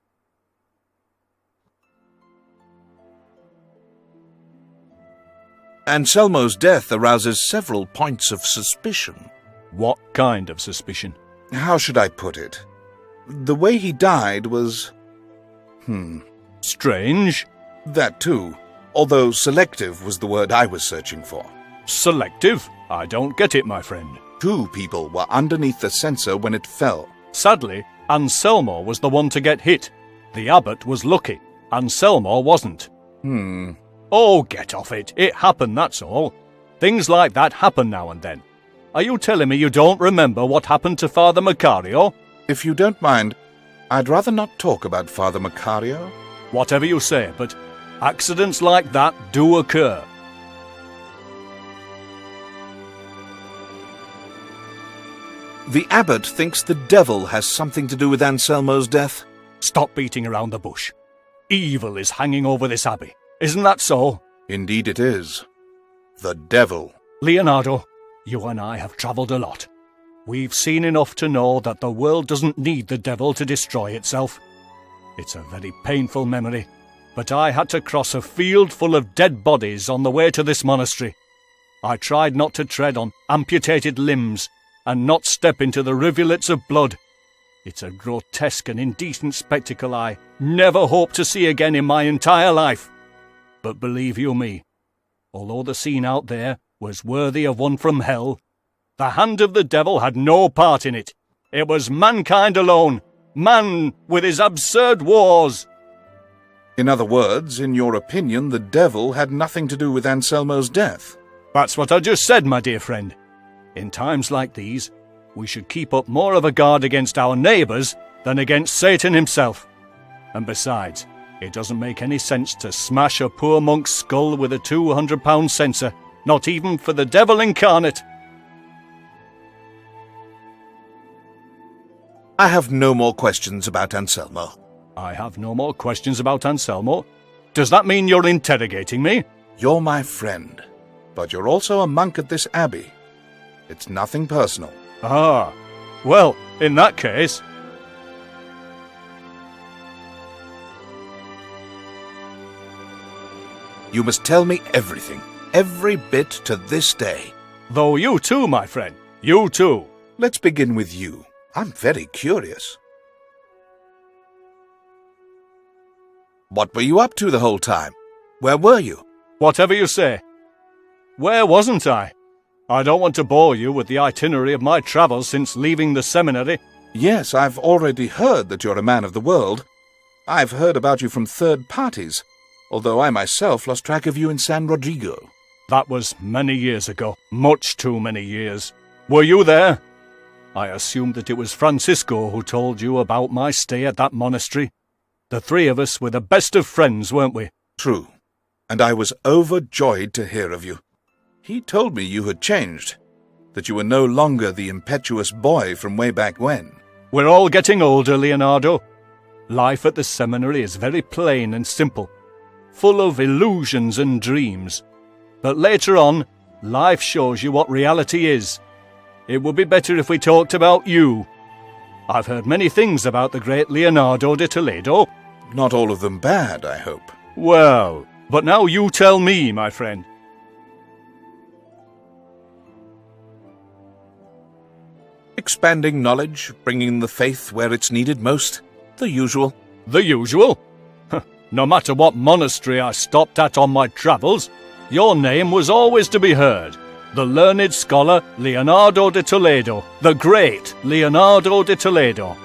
Anselmo's death arouses several points of suspicion. What kind of suspicion? How should I put it? The way he died was... Strange. That too, although selective was the word I was searching for. Selective? I don't get it, my friend. 2 people were underneath the censer when it fell. Sadly, Anselmo was the one to get hit. The abbot was lucky. Anselmo wasn't. Oh, get off it. It happened, that's all. Things like that happen now and then. Are you telling me you don't remember what happened to Father Macario? If you don't mind, I'd rather not talk about Father Macario. Whatever you say, but accidents like that do occur. The abbot thinks the devil has something to do with Anselmo's death. Stop beating around the bush. Evil is hanging over this abbey. Isn't that so? Indeed it is. The devil. Leonardo, you and I have travelled a lot. We've seen enough to know that the world doesn't need the devil to destroy itself. It's a very painful memory, but I had to cross a field full of dead bodies on the way to this monastery. I tried not to tread on amputated limbs and not step into the rivulets of blood. It's a grotesque and indecent spectacle I never hope to see again in my entire life. But believe you me, although the scene out there was worthy of one from hell, the hand of the devil had no part in it. It was mankind alone, man with his absurd wars. In other words, in your opinion, the devil had nothing to do with Anselmo's death. That's what I just said, my dear friend. In times like these, we should keep up more of a guard against our neighbours than against Satan himself. And besides, it doesn't make any sense to smash a poor monk's skull with a 200-pound censer, not even for the devil incarnate. I have no more questions about Anselmo. I have no more questions about Anselmo. Does that mean you're interrogating me? You're my friend, but you're also a monk at this abbey. It's nothing personal. Ah, well, in that case... You must tell me everything, every bit to this day. Though you too, my friend, you too. Let's begin with you. I'm very curious. What were you up to the whole time? Where were you? Whatever you say. Where wasn't I? I don't want to bore you with the itinerary of my travels since leaving the seminary. Yes, I've already heard that you're a man of the world. I've heard about you from third parties, although I myself lost track of you in San Rodrigo. That was many years ago, much too many years. Were you there? I assumed that it was Francisco who told you about my stay at that monastery. The 3 of us were the best of friends, weren't we? True, and I was overjoyed to hear of you. He told me you had changed, that you were no longer the impetuous boy from way back when. We're all getting older, Leonardo. Life at the seminary is very plain and simple, full of illusions and dreams. But later on, life shows you what reality is. It would be better if we talked about you. I've heard many things about the great Leonardo de Toledo. Not all of them bad, I hope. Well, But now you tell me, my friend. Expanding knowledge, bringing the faith where it's needed most. The usual. The usual? No matter what monastery I stopped at on my travels, your name was always to be heard. The learned scholar Leonardo de Toledo, the great Leonardo de Toledo.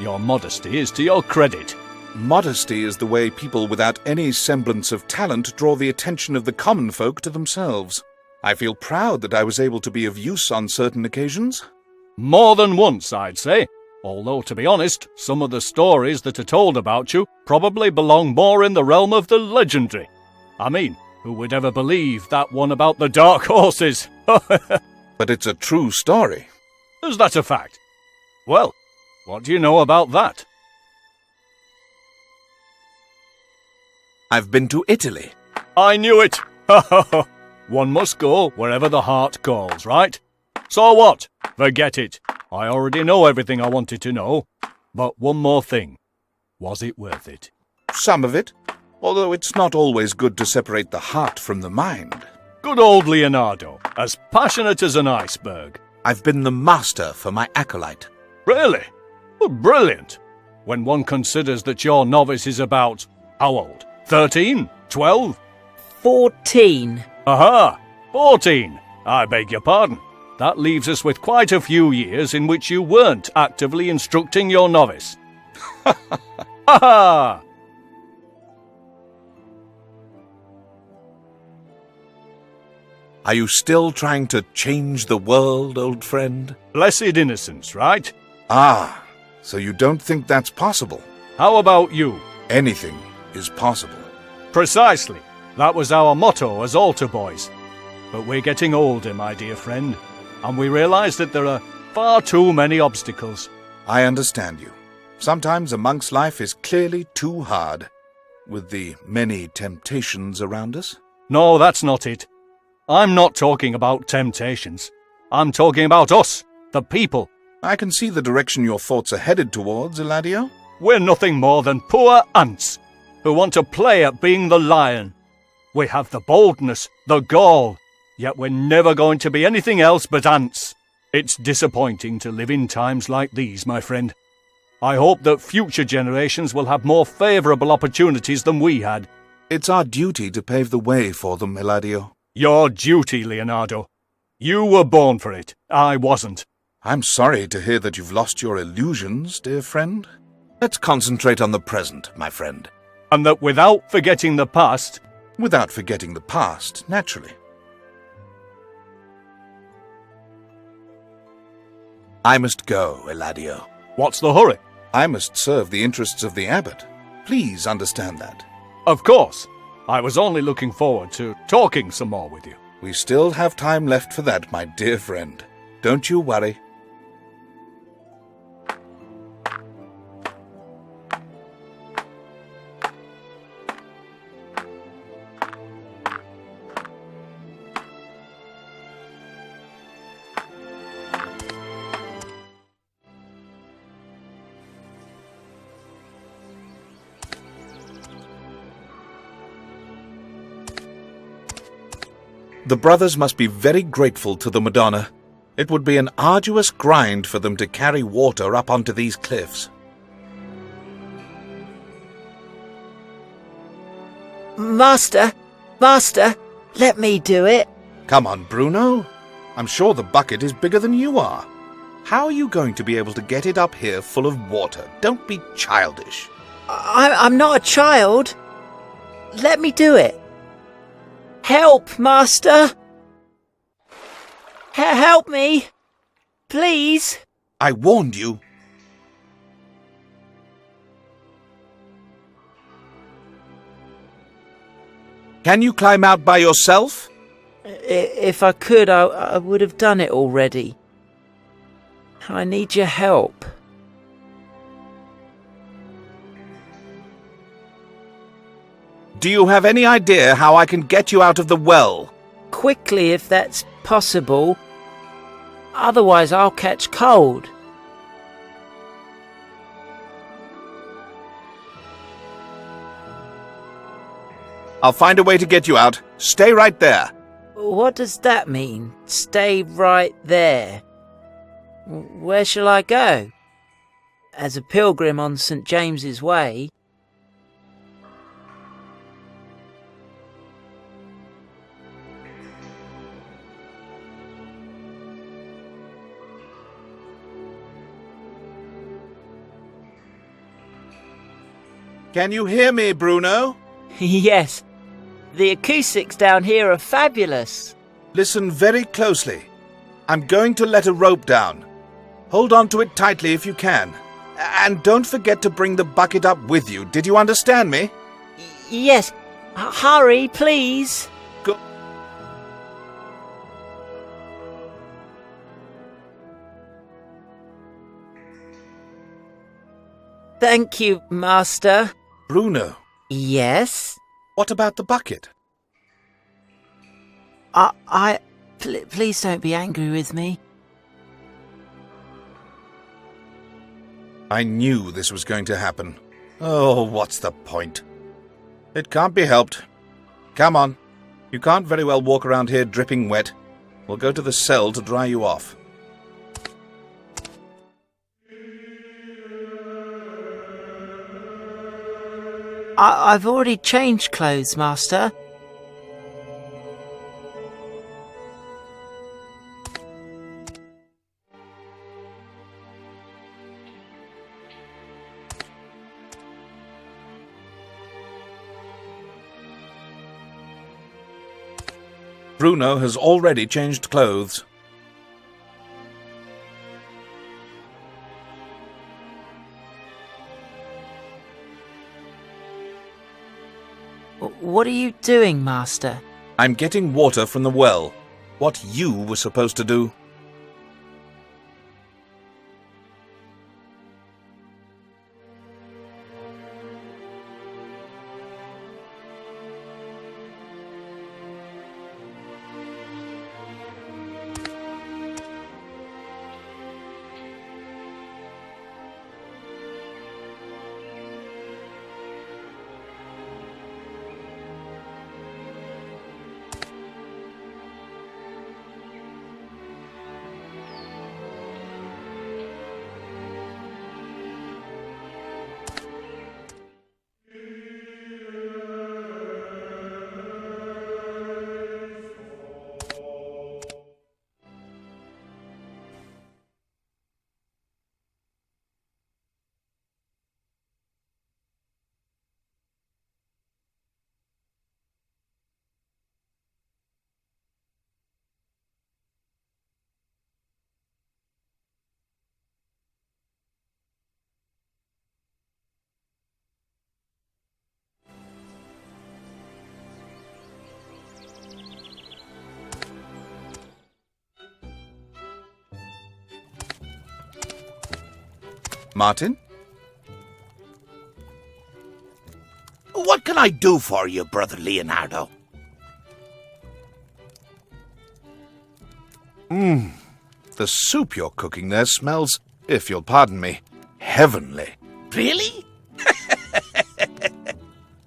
Your modesty is to your credit. Modesty is the way people without any semblance of talent draw the attention of the common folk to themselves. I feel proud that I was able to be of use on certain occasions. More than once, I'd say. Although, to be honest, some of the stories that are told about you probably belong more in the realm of the legendary. I mean, who would ever believe that one about the dark horses? But it's a true story. Is that a fact? Well, what do you know about that? I've been to Italy. I knew it! One must go wherever the heart calls, right? So what? Forget it. I already know everything I wanted to know. But one more thing. Was it worth it? Some of it, although it's not always good to separate the heart from the mind. Good old Leonardo, as passionate as an iceberg. I've been the master for my acolyte. Really? Well, brilliant. When one considers that your novice is about, how old? 13? 12? 14. Aha! 14. I beg your pardon. That leaves us with quite a few years in which you weren't actively instructing your novice. Ha ha! Are you still trying to change the world, old friend? Blessed innocence, right? Ah, so you don't think that's possible? How about you? Anything is possible. Precisely. That was our motto as altar boys. But we're getting older, my dear friend, and we realize that there are far too many obstacles. I understand you. Sometimes a monk's life is clearly too hard, with the many temptations around us. No, that's not it. I'm not talking about temptations. I'm talking about us, the people. I can see the direction your thoughts are headed towards, Eladio. We're nothing more than poor ants who want to play at being the lion. We have the boldness, the gall, yet we're never going to be anything else but ants. It's disappointing to live in times like these, my friend. I hope that future generations will have more favourable opportunities than we had. It's our duty to pave the way for them, Eladio. Your duty, Leonardo. You were born for it. I wasn't. I'm sorry to hear that you've lost your illusions, dear friend. Let's concentrate on the present, my friend. And that without forgetting the past... Without forgetting the past, naturally. I must go, Eladio. What's the hurry? I must serve the interests of the abbot. Please understand that. Of course. I was only looking forward to talking some more with you. We still have time left for that, my dear friend. Don't you worry. The brothers must be very grateful to the Madonna. It would be an arduous grind for them to carry water up onto these cliffs. Master, let me do it. Come on, Bruno. I'm sure the bucket is bigger than you are. How are you going to be able to get it up here full of water? Don't be childish. I'm not a child. Let me do it. Help, Master! Help me! Please! I warned you. Can you climb out by yourself? If I could, I would have done it already. I need your help. Do you have any idea how I can get you out of the well? Quickly, if that's possible. Otherwise, I'll catch cold. I'll find a way to get you out. Stay right there. What does that mean? Stay right there. Where shall I go? As a pilgrim on St. James's Way. Can you hear me, Bruno? Yes. The acoustics down here are fabulous. Listen very closely. I'm going to let a rope down. Hold on to it tightly if you can. And don't forget to bring the bucket up with you. Did you understand me? Yes. Hurry, please. Go. Thank you, Master. Bruno, Yes? what about the bucket? Please don't be angry with me. I knew this was going to happen. Oh, what's the point? It can't be helped. Come on. You can't very well walk around here dripping wet. We'll go to the cell to dry you off. I've already changed clothes, Master. Bruno has already changed clothes. What are you doing, Master? I'm getting water from the well. What you were supposed to do. Martin? What can I do for you, Brother Leonardo? The soup you're cooking there smells, if you'll pardon me, heavenly. Really?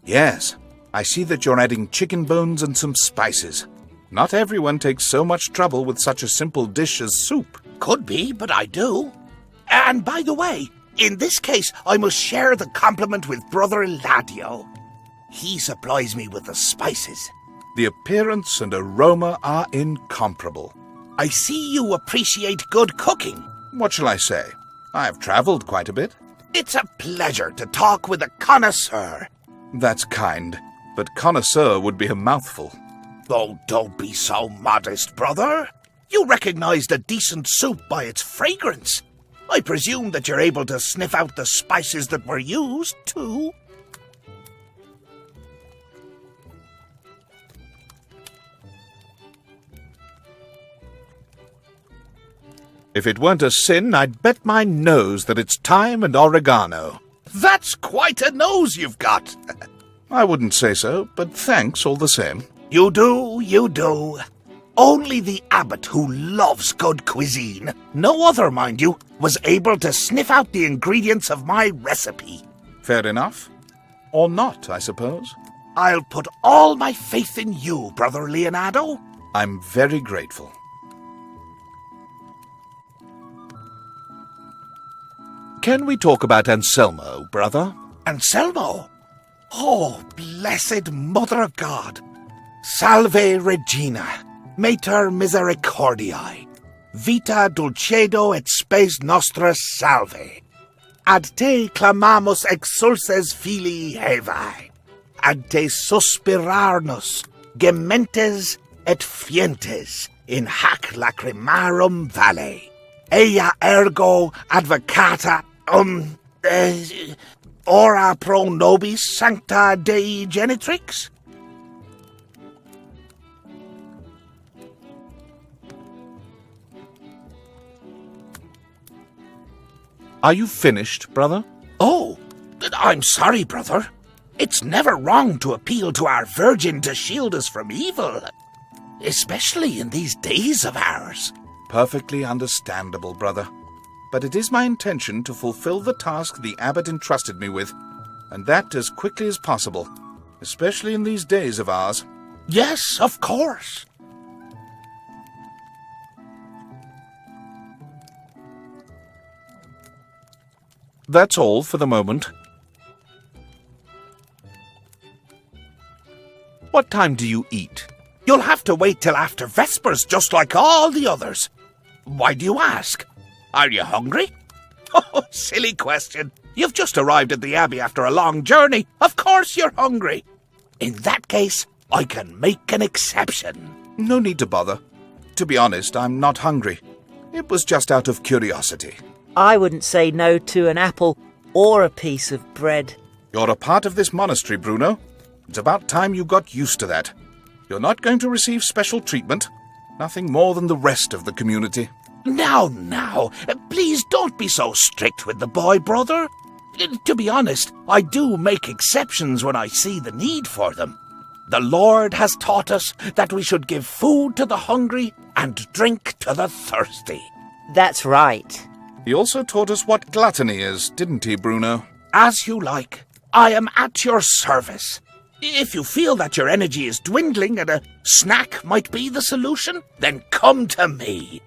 Yes, I see that you're adding chicken bones and some spices. Not everyone takes so much trouble with such a simple dish as soup. Could be, but I do. And by the way, in this case, I must share the compliment with Brother Eladio. He supplies me with the spices. The appearance and aroma are incomparable. I see you appreciate good cooking. What shall I say? I've travelled quite a bit. It's a pleasure to talk with a connoisseur. That's kind, but connoisseur would be a mouthful. Oh, don't be so modest, brother. You recognized a decent soup by its fragrance. I presume that you're able to sniff out the spices that were used, too. If it weren't a sin, I'd bet my nose that it's thyme and oregano. That's quite a nose you've got. I wouldn't say so, but thanks all the same. You do, you do. Only the abbot, who loves good cuisine, no other, mind you, was able to sniff out the ingredients of my recipe. Fair enough. Or not, I suppose. I'll put all my faith in you, Brother Leonardo. I'm very grateful. Can we talk about Anselmo, brother? Anselmo? Oh, blessed Mother of God! Salve Regina, Mater Misericordiae, vita dulcedo et spes nostras salve. Ad te clamamus exsulses filii Hevae, ad te suspirarnos, gementes et fientes, in hac lacrimarum valle. Ea ergo advocata, ora pro nobis sancta Dei genitrix? Are you finished, brother? Oh, I'm sorry, brother. It's never wrong to appeal to our Virgin to shield us from evil, especially in these days of ours. Perfectly understandable, brother. But it is my intention to fulfill the task the abbot entrusted me with, and that as quickly as possible, especially in these days of ours. Yes, of course. That's all for the moment. What time do you eat? You'll have to wait till after Vespers, just like all the others. Why do you ask? Are you hungry? Oh, silly question. You've just arrived at the Abbey after a long journey. Of course you're hungry. In that case, I can make an exception. No need to bother. To be honest, I'm not hungry. It was just out of curiosity. I wouldn't say no to an apple or a piece of bread. You're a part of this monastery, Bruno. It's about time you got used to that. You're not going to receive special treatment. Nothing more than the rest of the community. Now, please don't be so strict with the boy, brother. To be honest, I do make exceptions when I see the need for them. The Lord has taught us that we should give food to the hungry and drink to the thirsty. That's right. He also taught us what gluttony is, didn't he, Bruno? As you like. I am at your service. If you feel that your energy is dwindling and a snack might be the solution, then come to me.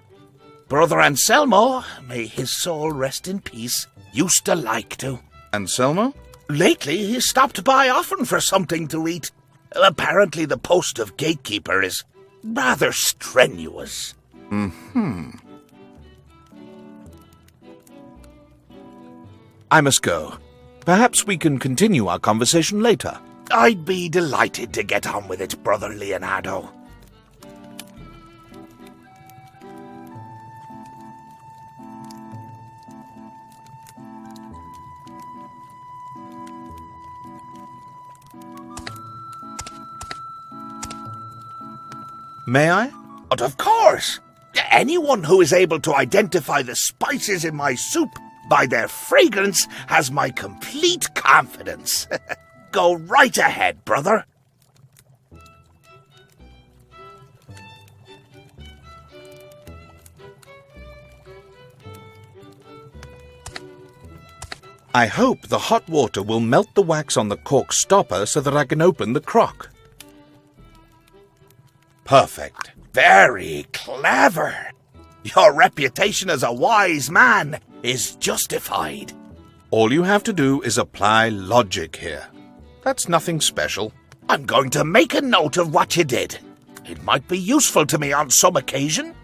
Brother Anselmo, may his soul rest in peace, used to like to. Anselmo? Lately, he stopped by often for something to eat. Apparently the post of gatekeeper is rather strenuous. I must go. Perhaps we can continue our conversation later. I'd be delighted to get on with it, Brother Leonardo. May I? But of course! Anyone who is able to identify the spices in my soup by their fragrance has my complete confidence. Go right ahead, brother. I hope the hot water will melt the wax on the cork stopper so that I can open the crock. Perfect. Very clever. Your reputation as a wise man is justified. All you have to do is apply logic here. That's nothing special. I'm going to make a note of what you did. It might be useful to me on some occasion.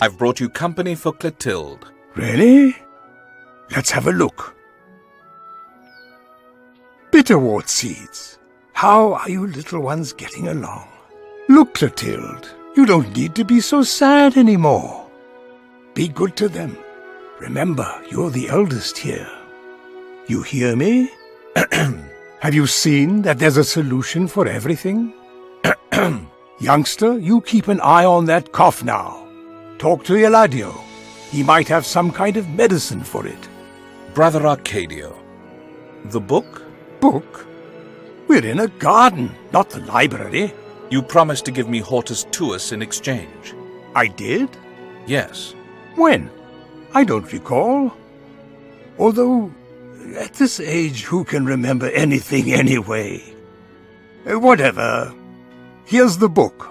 I've brought you company for Clotilde. Really? Let's have a look. Bitterwort seeds. How are you little ones getting along? Look, Clotilde, you don't need to be so sad anymore. Be good to them. Remember, you're the eldest here. You hear me? Have you seen that there's a solution for everything? Youngster, you keep an eye on that cough now. Talk to Eladio. He might have some kind of medicine for it. Brother Arcadio. The book? Book? We're in a garden, not the library. You promised to give me Hortus Tuus in exchange. I did? Yes. When? I don't recall. Although, at this age, who can remember anything anyway? Whatever. Here's the book.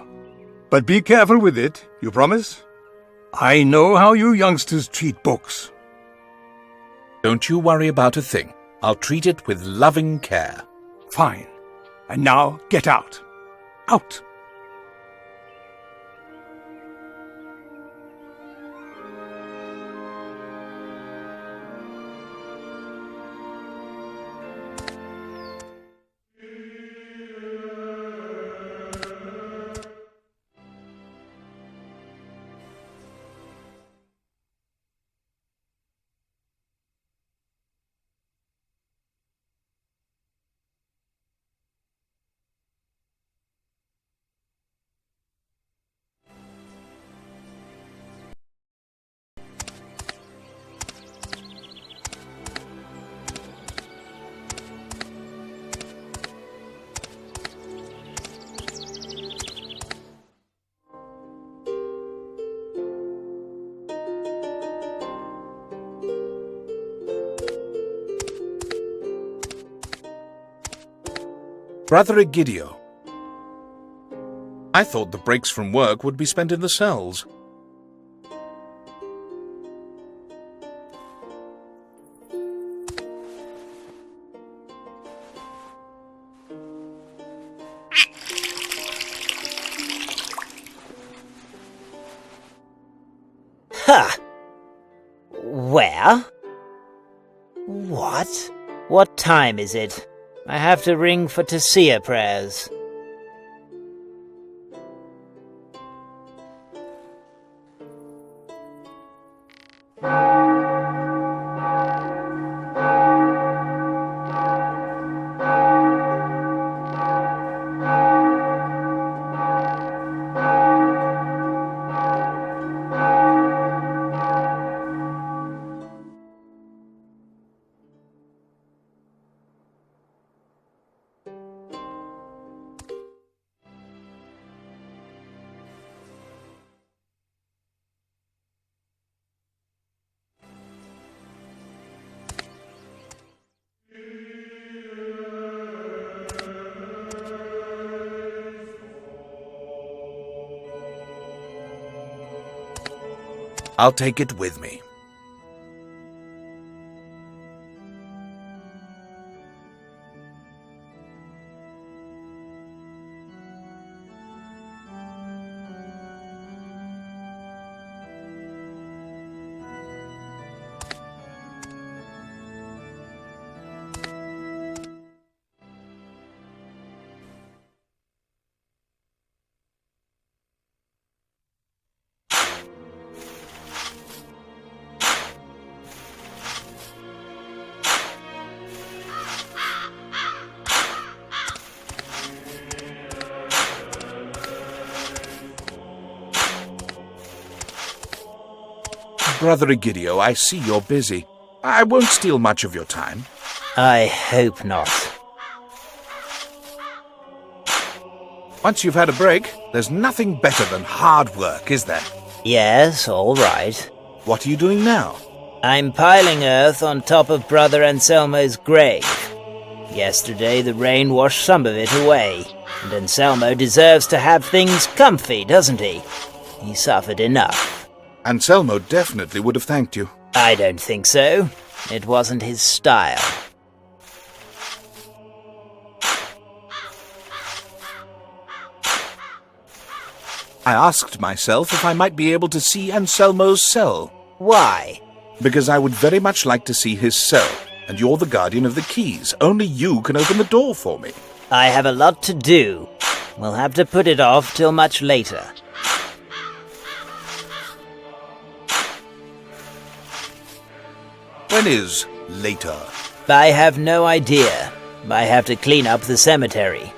But be careful with it, you promise? I know how you youngsters treat books. Don't you worry about a thing. I'll treat it with loving care. Fine. And now, get out. Out. Brother Egidio. I thought the breaks from work would be spent in the cells. Ha! Where? What? What time is it? I have to ring for Tessia prayers. I'll take it with me. Brother Egidio, I see you're busy. I won't steal much of your time. I hope not. Once you've had a break, there's nothing better than hard work, is there? Yes, all right. What are you doing now? I'm piling earth on top of Brother Anselmo's grave. Yesterday the rain washed some of it away, and Anselmo deserves to have things comfy, doesn't he? He suffered enough. Anselmo definitely would have thanked you. I don't think so. It wasn't his style. I asked myself if I might be able to see Anselmo's cell. Why? Because I would very much like to see his cell, and you're the guardian of the keys. Only you can open the door for me. I have a lot to do. We'll have to put it off till much later. When is later. I have no idea. I have to clean up the cemetery.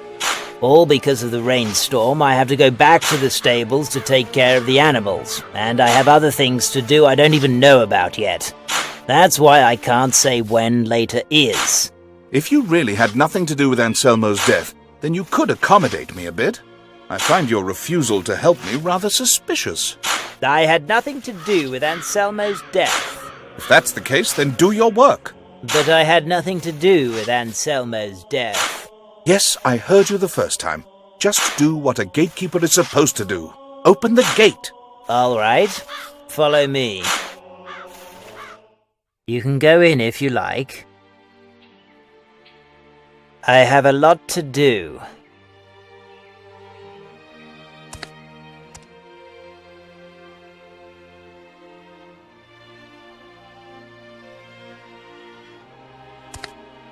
All because of the rainstorm, I have to go back to the stables to take care of the animals, and I have other things to do I don't even know about yet. That's why I can't say when later is. If you really had nothing to do with Anselmo's death, then you could accommodate me a bit. I find your refusal to help me rather suspicious. I had nothing to do with Anselmo's death. If that's the case, then do your work. But I had nothing to do with Anselmo's death. Yes, I heard you the first time. Just do what a gatekeeper is supposed to do. Open the gate. All right. Follow me. You can go in if you like. I have a lot to do.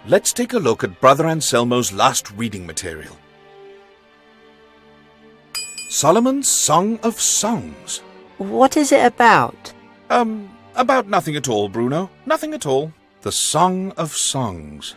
Let's take a look at Brother Anselmo's last reading material. Solomon's Song of Songs. What is it about? About nothing at all, Bruno. Nothing at all. The Song of Songs.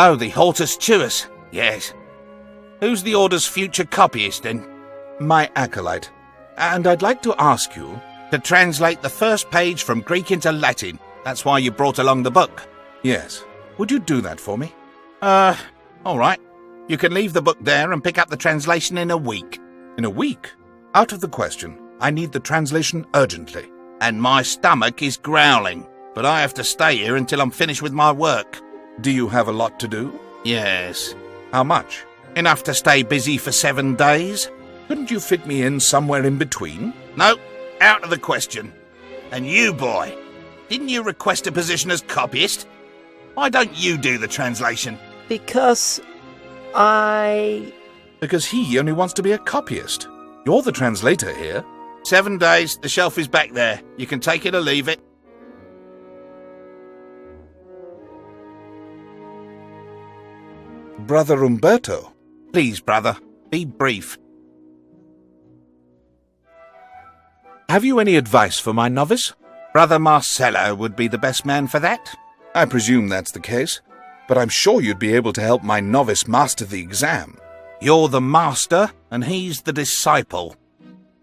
Oh, the Hortus Tuus. Yes. Who's the Order's future copyist, then? My acolyte. And I'd like to ask you To translate the first page from Greek into Latin. That's why you brought along the book. Yes. Would you do that for me? All right. You can leave the book there and pick up the translation in a week. In a week? Out of the question. I need the translation urgently. And my stomach is growling, but I have to stay here until I'm finished with my work. Do you have a lot to do? Yes. How much? Enough to stay busy for 7 days. Couldn't you fit me in somewhere in between? No, out of the question. And you, boy, didn't you request a position as copyist? Why don't you do the translation? Because Because he only wants to be a copyist. You're the translator here. 7 days, the shelf is back there. You can take it or leave it. Brother Umberto. Please, brother, be brief. Have you any advice for my novice? Brother Marcello would be the best man for that. I presume that's the case, but I'm sure you'd be able to help my novice master the exam. You're the master, and he's the disciple.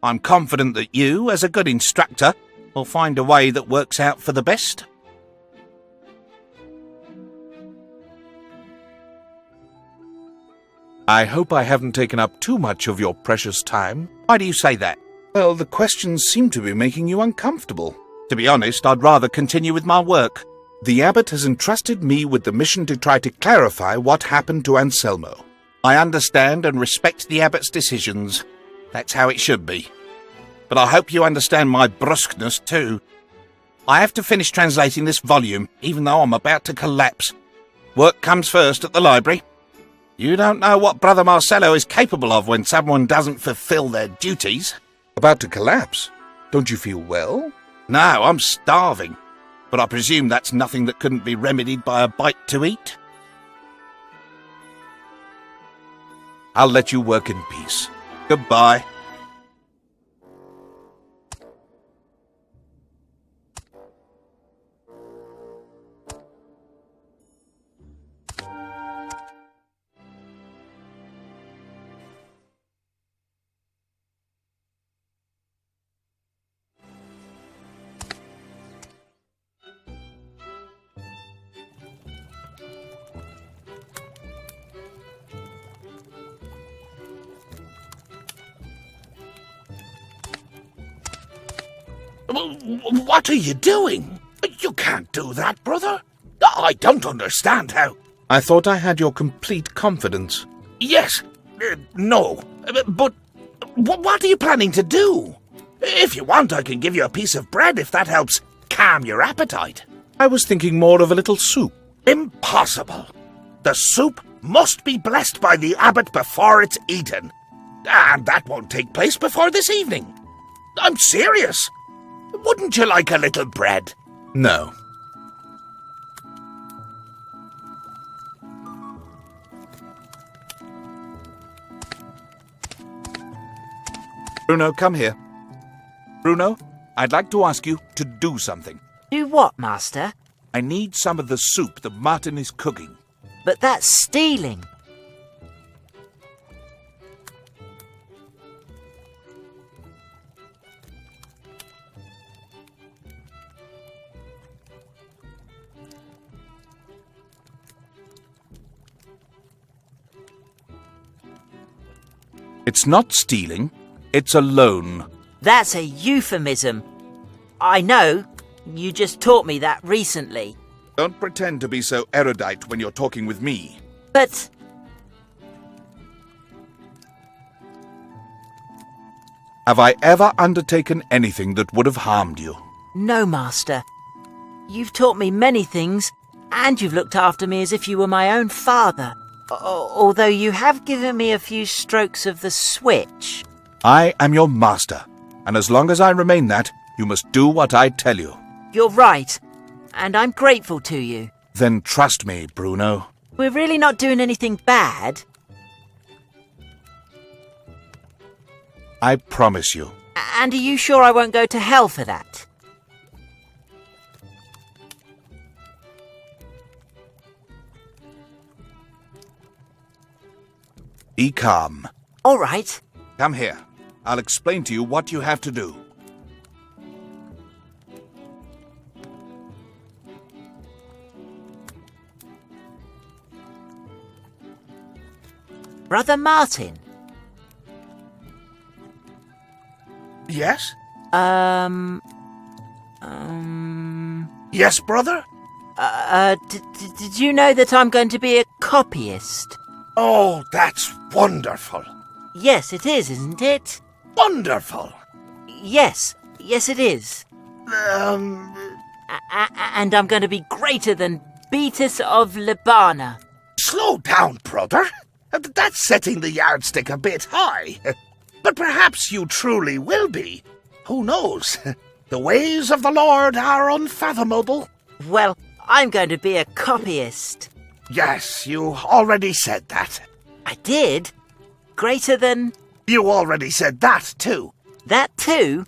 I'm confident that you, as a good instructor, will find a way that works out for the best. I hope I haven't taken up too much of your precious time. Why do you say that? Well, the questions seem to be making you uncomfortable. To be honest, I'd rather continue with my work. The abbot has entrusted me with the mission to try to clarify what happened to Anselmo. I understand and respect the abbot's decisions. That's how it should be. But I hope you understand my brusqueness too. I have to finish translating this volume, even though I'm about to collapse. Work comes first at the library. You don't know what Brother Marcello is capable of when someone doesn't fulfill their duties. About to collapse? Don't you feel well? No, I'm starving. But I presume that's nothing that couldn't be remedied by a bite to eat? I'll let you work in peace. Goodbye. What are you doing? You can't do that, brother. I don't understand how. I thought I had your complete confidence. Yes, no, but what are you planning to do? If you want, I can give you a piece of bread if that helps calm your appetite. I was thinking more of a little soup. Impossible. The soup must be blessed by the abbot before it's eaten. And that won't take place before this evening. I'm serious. Wouldn't you like a little bread? No. Bruno, come here. Bruno, I'd like to ask you to do something. Do what, Master? I need some of the soup that Martin is cooking. But that's stealing. It's not stealing, it's a loan. That's a euphemism. I know. You just taught me that recently. Don't pretend to be so erudite when you're talking with me. But... Have I ever undertaken anything that would have harmed you? No, Master. You've taught me many things, and you've looked after me as if you were my own father. Although you have given me a few strokes of the switch. I am your master, and as long as I remain that, you must do what I tell you. You're right, and I'm grateful to you. Then trust me, Bruno. We're really not doing anything bad. I promise you. And are you sure I won't go to hell for that? Be calm. All right. Come here. I'll explain to you what you have to do. Brother Martin. Yes? Yes, brother? Did you know that I'm going to be a copyist? Oh, that's wonderful. Yes, it is, isn't it? Wonderful. Yes, it is. And I'm going to be greater than Beatus of Libana. Slow down, brother. That's setting the yardstick a bit high. But perhaps you truly will be. Who knows? The ways of the Lord are unfathomable. Well, I'm going to be a copyist. Yes, you already said that. I did? Greater than... You already said that, too. That too?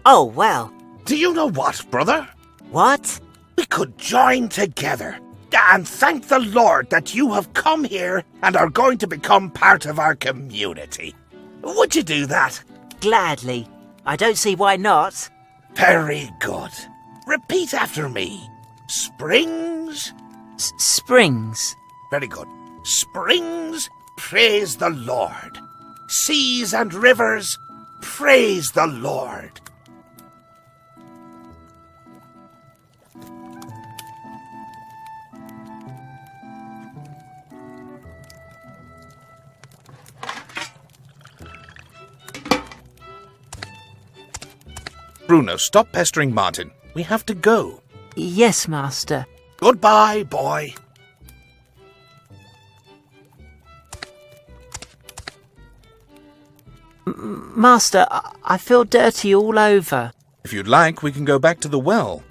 Oh, well. Do you know what, brother? What? We could join together and thank the Lord that you have come here and are going to become part of our community. Would you do that? Gladly. I don't see why not. Very good. Repeat after me. Springs... Springs. Very good. Springs, praise the Lord. Seas and rivers, praise the Lord. Bruno, stop pestering Martin. We have to go. Yes, Master. Goodbye, boy. Master, I feel dirty all over. If you'd like, we can go back to the well.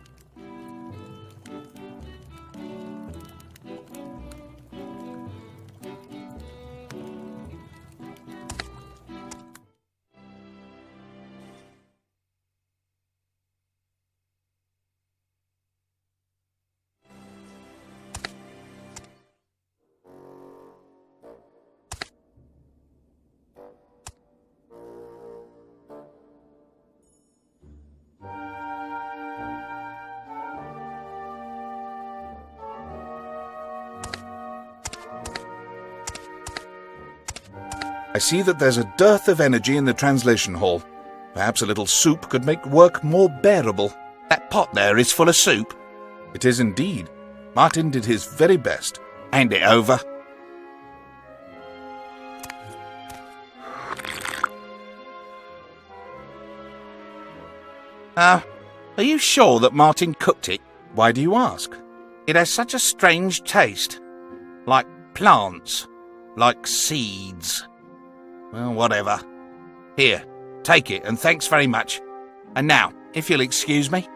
I see that there's a dearth of energy in the translation hall. Perhaps a little soup could make work more bearable. That pot there is full of soup. It is indeed. Martin did his very best. Hand it over. Are you sure that Martin cooked it? Why do you ask? It has such a strange taste. Like plants. Like seeds. Well, whatever. Here, take it, and thanks very much. And now, if you'll excuse me.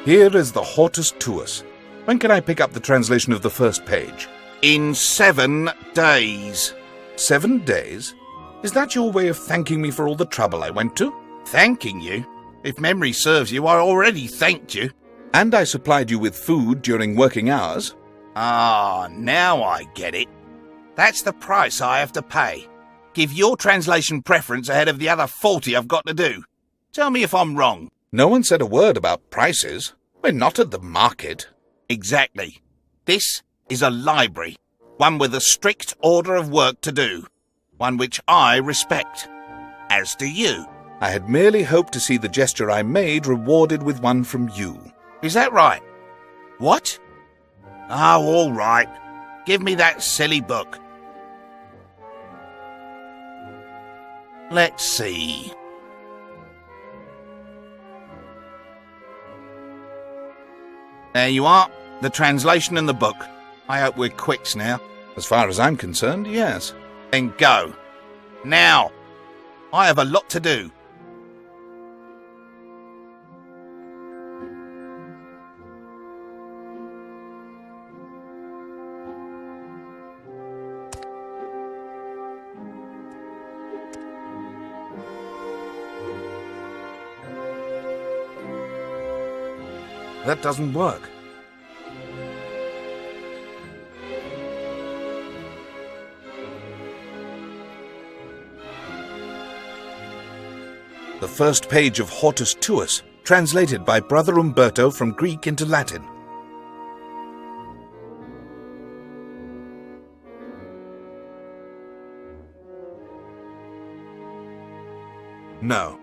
Here is the Hortus Tuus. When can I pick up the translation of the first page? In 7 days. 7 days? Is that your way of thanking me for all the trouble I went to? Thanking you? If memory serves you, I already thanked you. And I supplied you with food during working hours. Ah, now I get it. That's the price I have to pay. Give your translation preference ahead of the other 40 I've got to do. Tell me if I'm wrong. No one said a word about prices. We're not at the market. Exactly. This is a library. One with a strict order of work to do. One which I respect. As do you. I had merely hoped to see the gesture I made rewarded with one from you. Is that right? What? Oh, all right. Give me that silly book. Let's see. There you are, the translation and the book. I hope we're quits now. As far as I'm concerned, yes. Then go. Now. I have a lot to do. That doesn't work. The first page of Hortus Tuus, translated by Brother Umberto from Greek into Latin. No.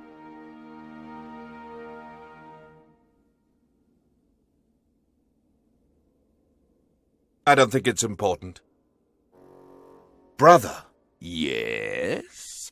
I don't think it's important. Brother. Yes?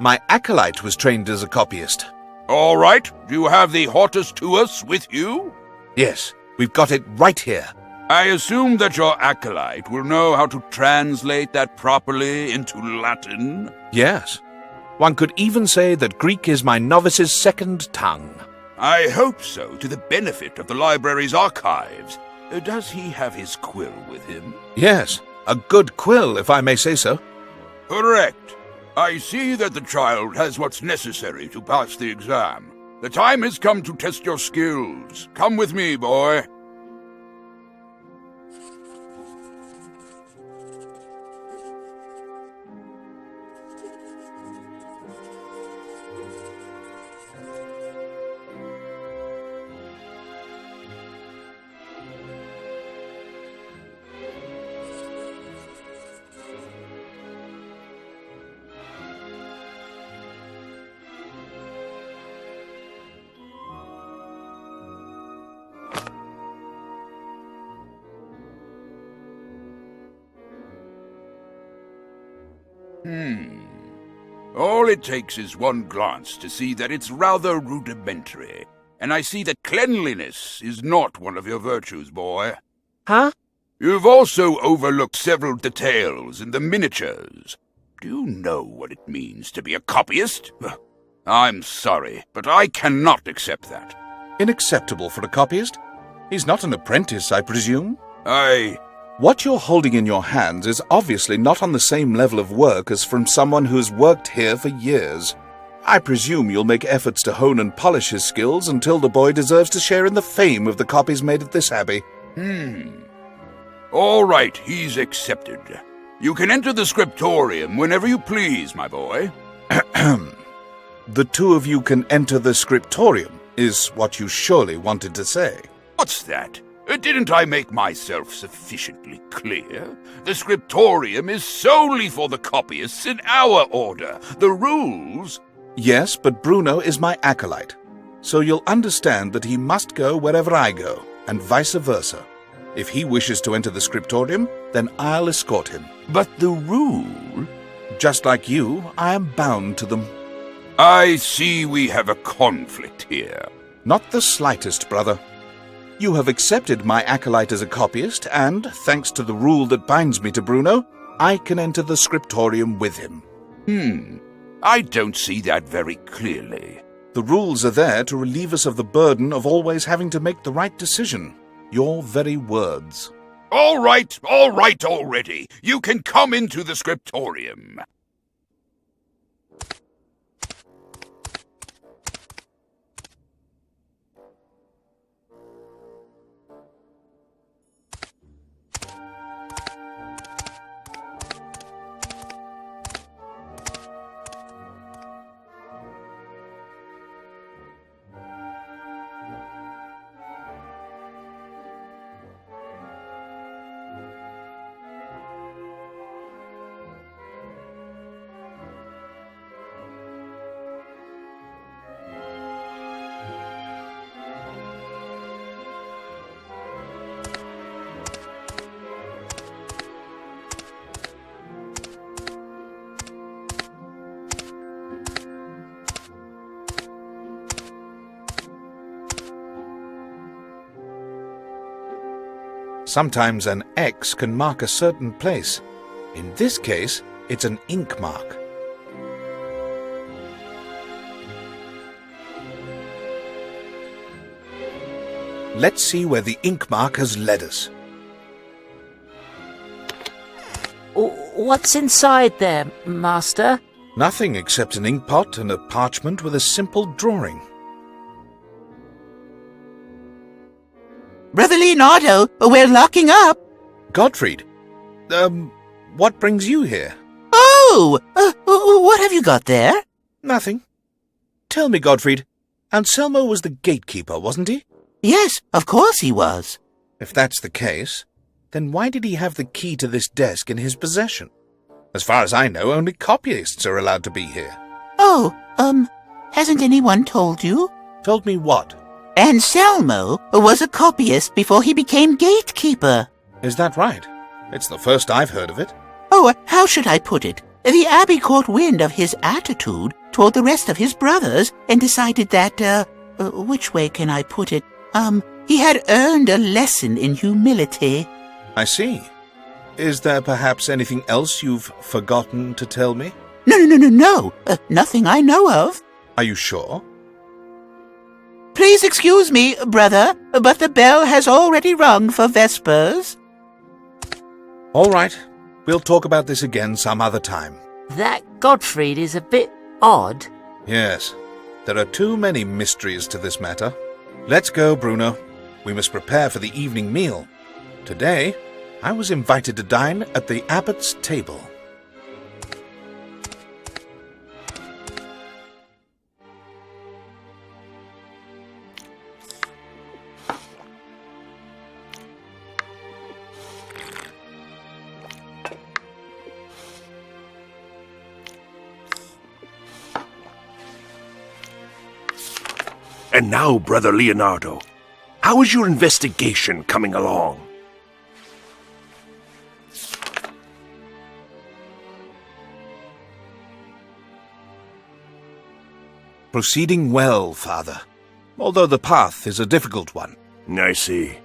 My acolyte was trained as a copyist. All right. Do you have the Hortus Tuus with you? Yes, we've got it right here. I assume that your acolyte will know how to translate that properly into Latin? Yes. One could even say that Greek is my novice's second tongue. I hope so, to the benefit of the library's archives. Does he have his quill with him? Yes, a good quill, if I may say so. Correct. I see that the child has what's necessary to pass the exam. The time has come to test your skills. Come with me, boy. All it takes is one glance to see that it's rather rudimentary. And I see that cleanliness is not one of your virtues, boy. Huh? You've also overlooked several details in the miniatures. Do you know what it means to be a copyist? I'm sorry, but I cannot accept that. Unacceptable for a copyist? He's not an apprentice, I presume? What you're holding in your hands is obviously not on the same level of work as from someone who's worked here for years. I presume you'll make efforts to hone and polish his skills until the boy deserves to share in the fame of the copies made at this abbey. All right, he's accepted. You can enter the Scriptorium whenever you please, my boy. The two of you can enter the Scriptorium, is what you surely wanted to say. What's that? Didn't I make myself sufficiently clear? The Scriptorium is solely for the copyists in our order. The rules... Yes, but Bruno is my acolyte, so you'll understand that he must go wherever I go, and vice versa. If he wishes to enter the Scriptorium, then I'll escort him. But the rule... Just like you, I am bound to them. I see we have a conflict here. Not the slightest, brother. You have accepted my acolyte as a copyist, and, thanks to the rule that binds me to Bruno, I can enter the Scriptorium with him. I don't see that very clearly. The rules are there to relieve us of the burden of always having to make the right decision. Your very words. All right already. You can come into the Scriptorium. Sometimes an X can mark a certain place. In this case, it's an ink mark. Let's see where the ink mark has led us. What's inside there, Master? Nothing except an ink pot and a parchment with a simple drawing. Brother Leonardo, we're locking up. Gottfried, what brings you here? Oh, what have you got there? Nothing. Tell me, Gottfried, Anselmo was the gatekeeper, wasn't he? Yes, of course he was. If that's the case, then why did he have the key to this desk in his possession? As far as I know, only copyists are allowed to be here. Oh, hasn't anyone told you? Told me what? Anselmo was a copyist before he became gatekeeper. Is that right? It's the first I've heard of it. Oh, how should I put it? The Abbey caught wind of his attitude toward the rest of his brothers and decided that, which way can I put it? He had earned a lesson in humility. I see. Is there perhaps anything else you've forgotten to tell me? No. Nothing I know of. Are you sure? Please excuse me, brother, but the bell has already rung for Vespers. All right. We'll talk about this again some other time. That Gottfried is a bit odd. Yes. There are too many mysteries to this matter. Let's go, Bruno. We must prepare for the evening meal. Today, I was invited to dine at the abbot's table. And now, Brother Leonardo, how is your investigation coming along? Proceeding well, Father, although the path is a difficult one. I see.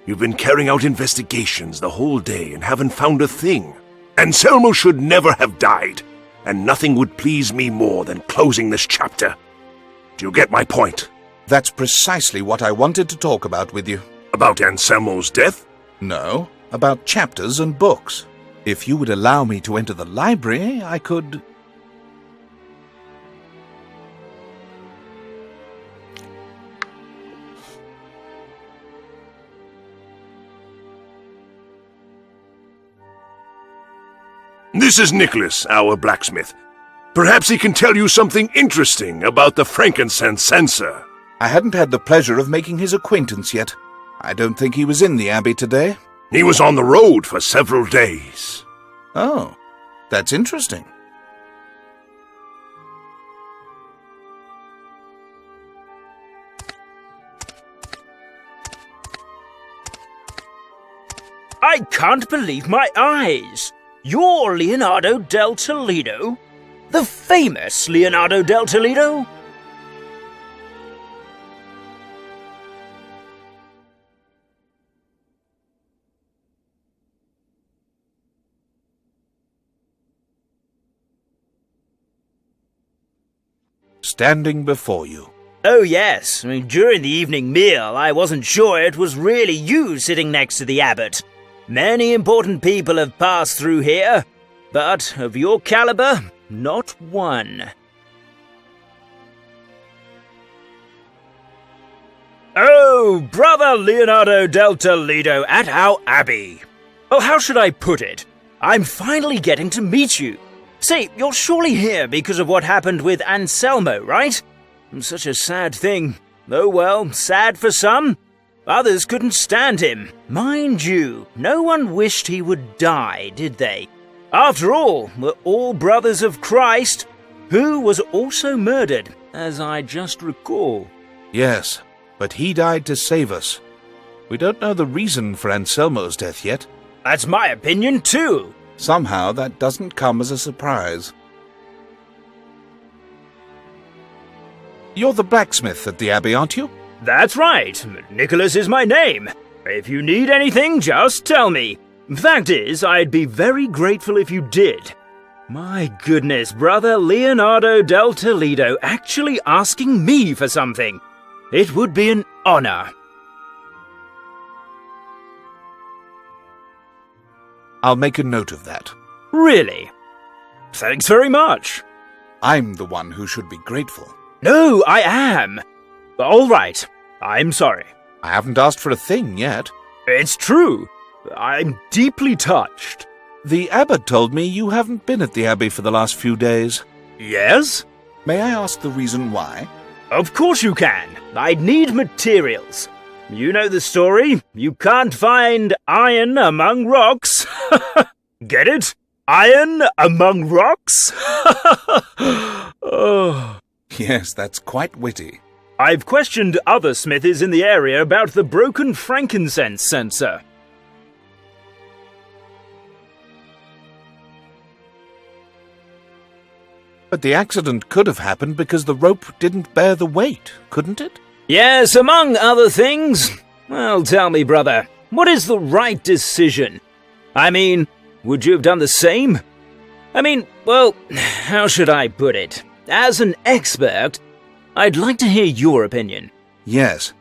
You've been carrying out investigations the whole day and haven't found a thing. Anselmo should never have died, and nothing would please me more than closing this chapter. Do you get my point? That's precisely what I wanted to talk about with you. About Anselmo's death? No, about chapters and books. If you would allow me to enter the library, I could... This is Nicholas, our blacksmith. Perhaps he can tell you something interesting about the frankincense censer. I hadn't had the pleasure of making his acquaintance yet. I don't think he was in the Abbey today. He was on the road for several days. Oh, that's interesting. I can't believe my eyes! You're Leonardo del Toledo? The famous Leonardo del Toledo? Standing before you. Oh yes, during the evening meal I wasn't sure it was really you sitting next to the abbot. Many important people have passed through here, but of your caliber, not one. Oh, Brother Leonardo del Toledo at our Abbey. Oh, how should I put it? I'm finally getting to meet you. Say, you're surely here because of what happened with Anselmo, right? Such a sad thing. Oh well, sad for some. Others couldn't stand him. Mind you, no one wished he would die, did they? After all, we're all brothers of Christ, who was also murdered, as I just recall. Yes, but he died to save us. We don't know the reason for Anselmo's death yet. That's my opinion too. Somehow that doesn't come as a surprise. You're the blacksmith at the Abbey, aren't you? That's right. Nicholas is my name. If you need anything, just tell me. Fact is, I'd be very grateful if you did. My goodness, Brother Leonardo del Toledo actually asking me for something. It would be an honor. I'll make a note of that. Really? Thanks very much. I'm the one who should be grateful. No, I am. All right. I'm sorry. I haven't asked for a thing yet. It's true. I'm deeply touched. The abbot told me you haven't been at the Abbey for the last few days. Yes? May I ask the reason why? Of course you can. I'd need materials. You know the story. You can't find iron among rocks. Get it? Iron among rocks? Oh. Yes, that's quite witty. I've questioned other smithies in the area about the broken frankincense censer. But the accident could have happened because the rope didn't bear the weight, couldn't it? Yes, among other things. Well, tell me, brother, what is the right decision? I mean, would you have done the same? Well, how should I put it? As an expert, I'd like to hear your opinion. Yes.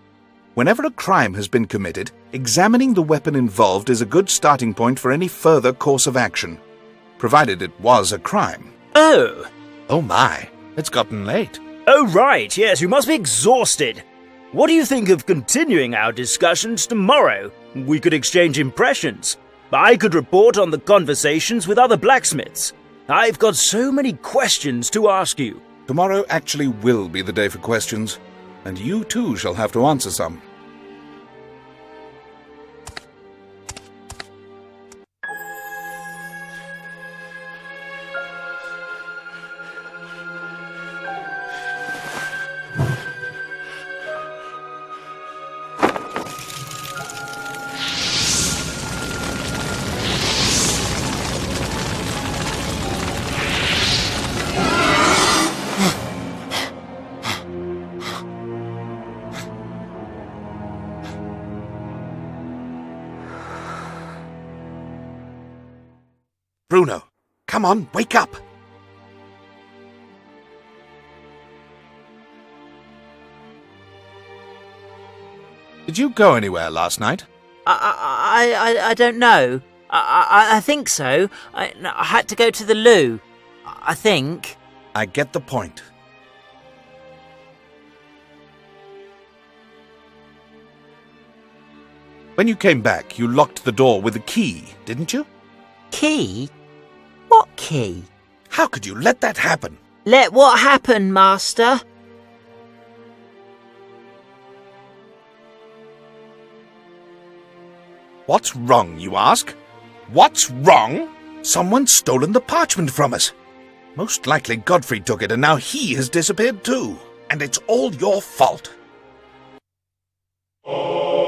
Whenever a crime has been committed, examining the weapon involved is a good starting point for any further course of action, provided it was a crime. Oh. Oh my, it's gotten late. Oh right, yes, you must be exhausted. What do you think of continuing our discussions tomorrow? We could exchange impressions. I could report on the conversations with other blacksmiths. I've got so many questions to ask you. Tomorrow actually will be the day for questions, and you too shall have to answer some. Bruno, come on, wake up! Did you go anywhere last night? I don't know. I think so. I had to go to the loo. I think. I get the point. When you came back, you locked the door with a key, didn't you? Key? What key? How could you let that happen? Let what happen, Master? What's wrong, you ask? What's wrong? Someone's stolen the parchment from us. Most likely Godfrey took it, and now he has disappeared too. And it's all your fault.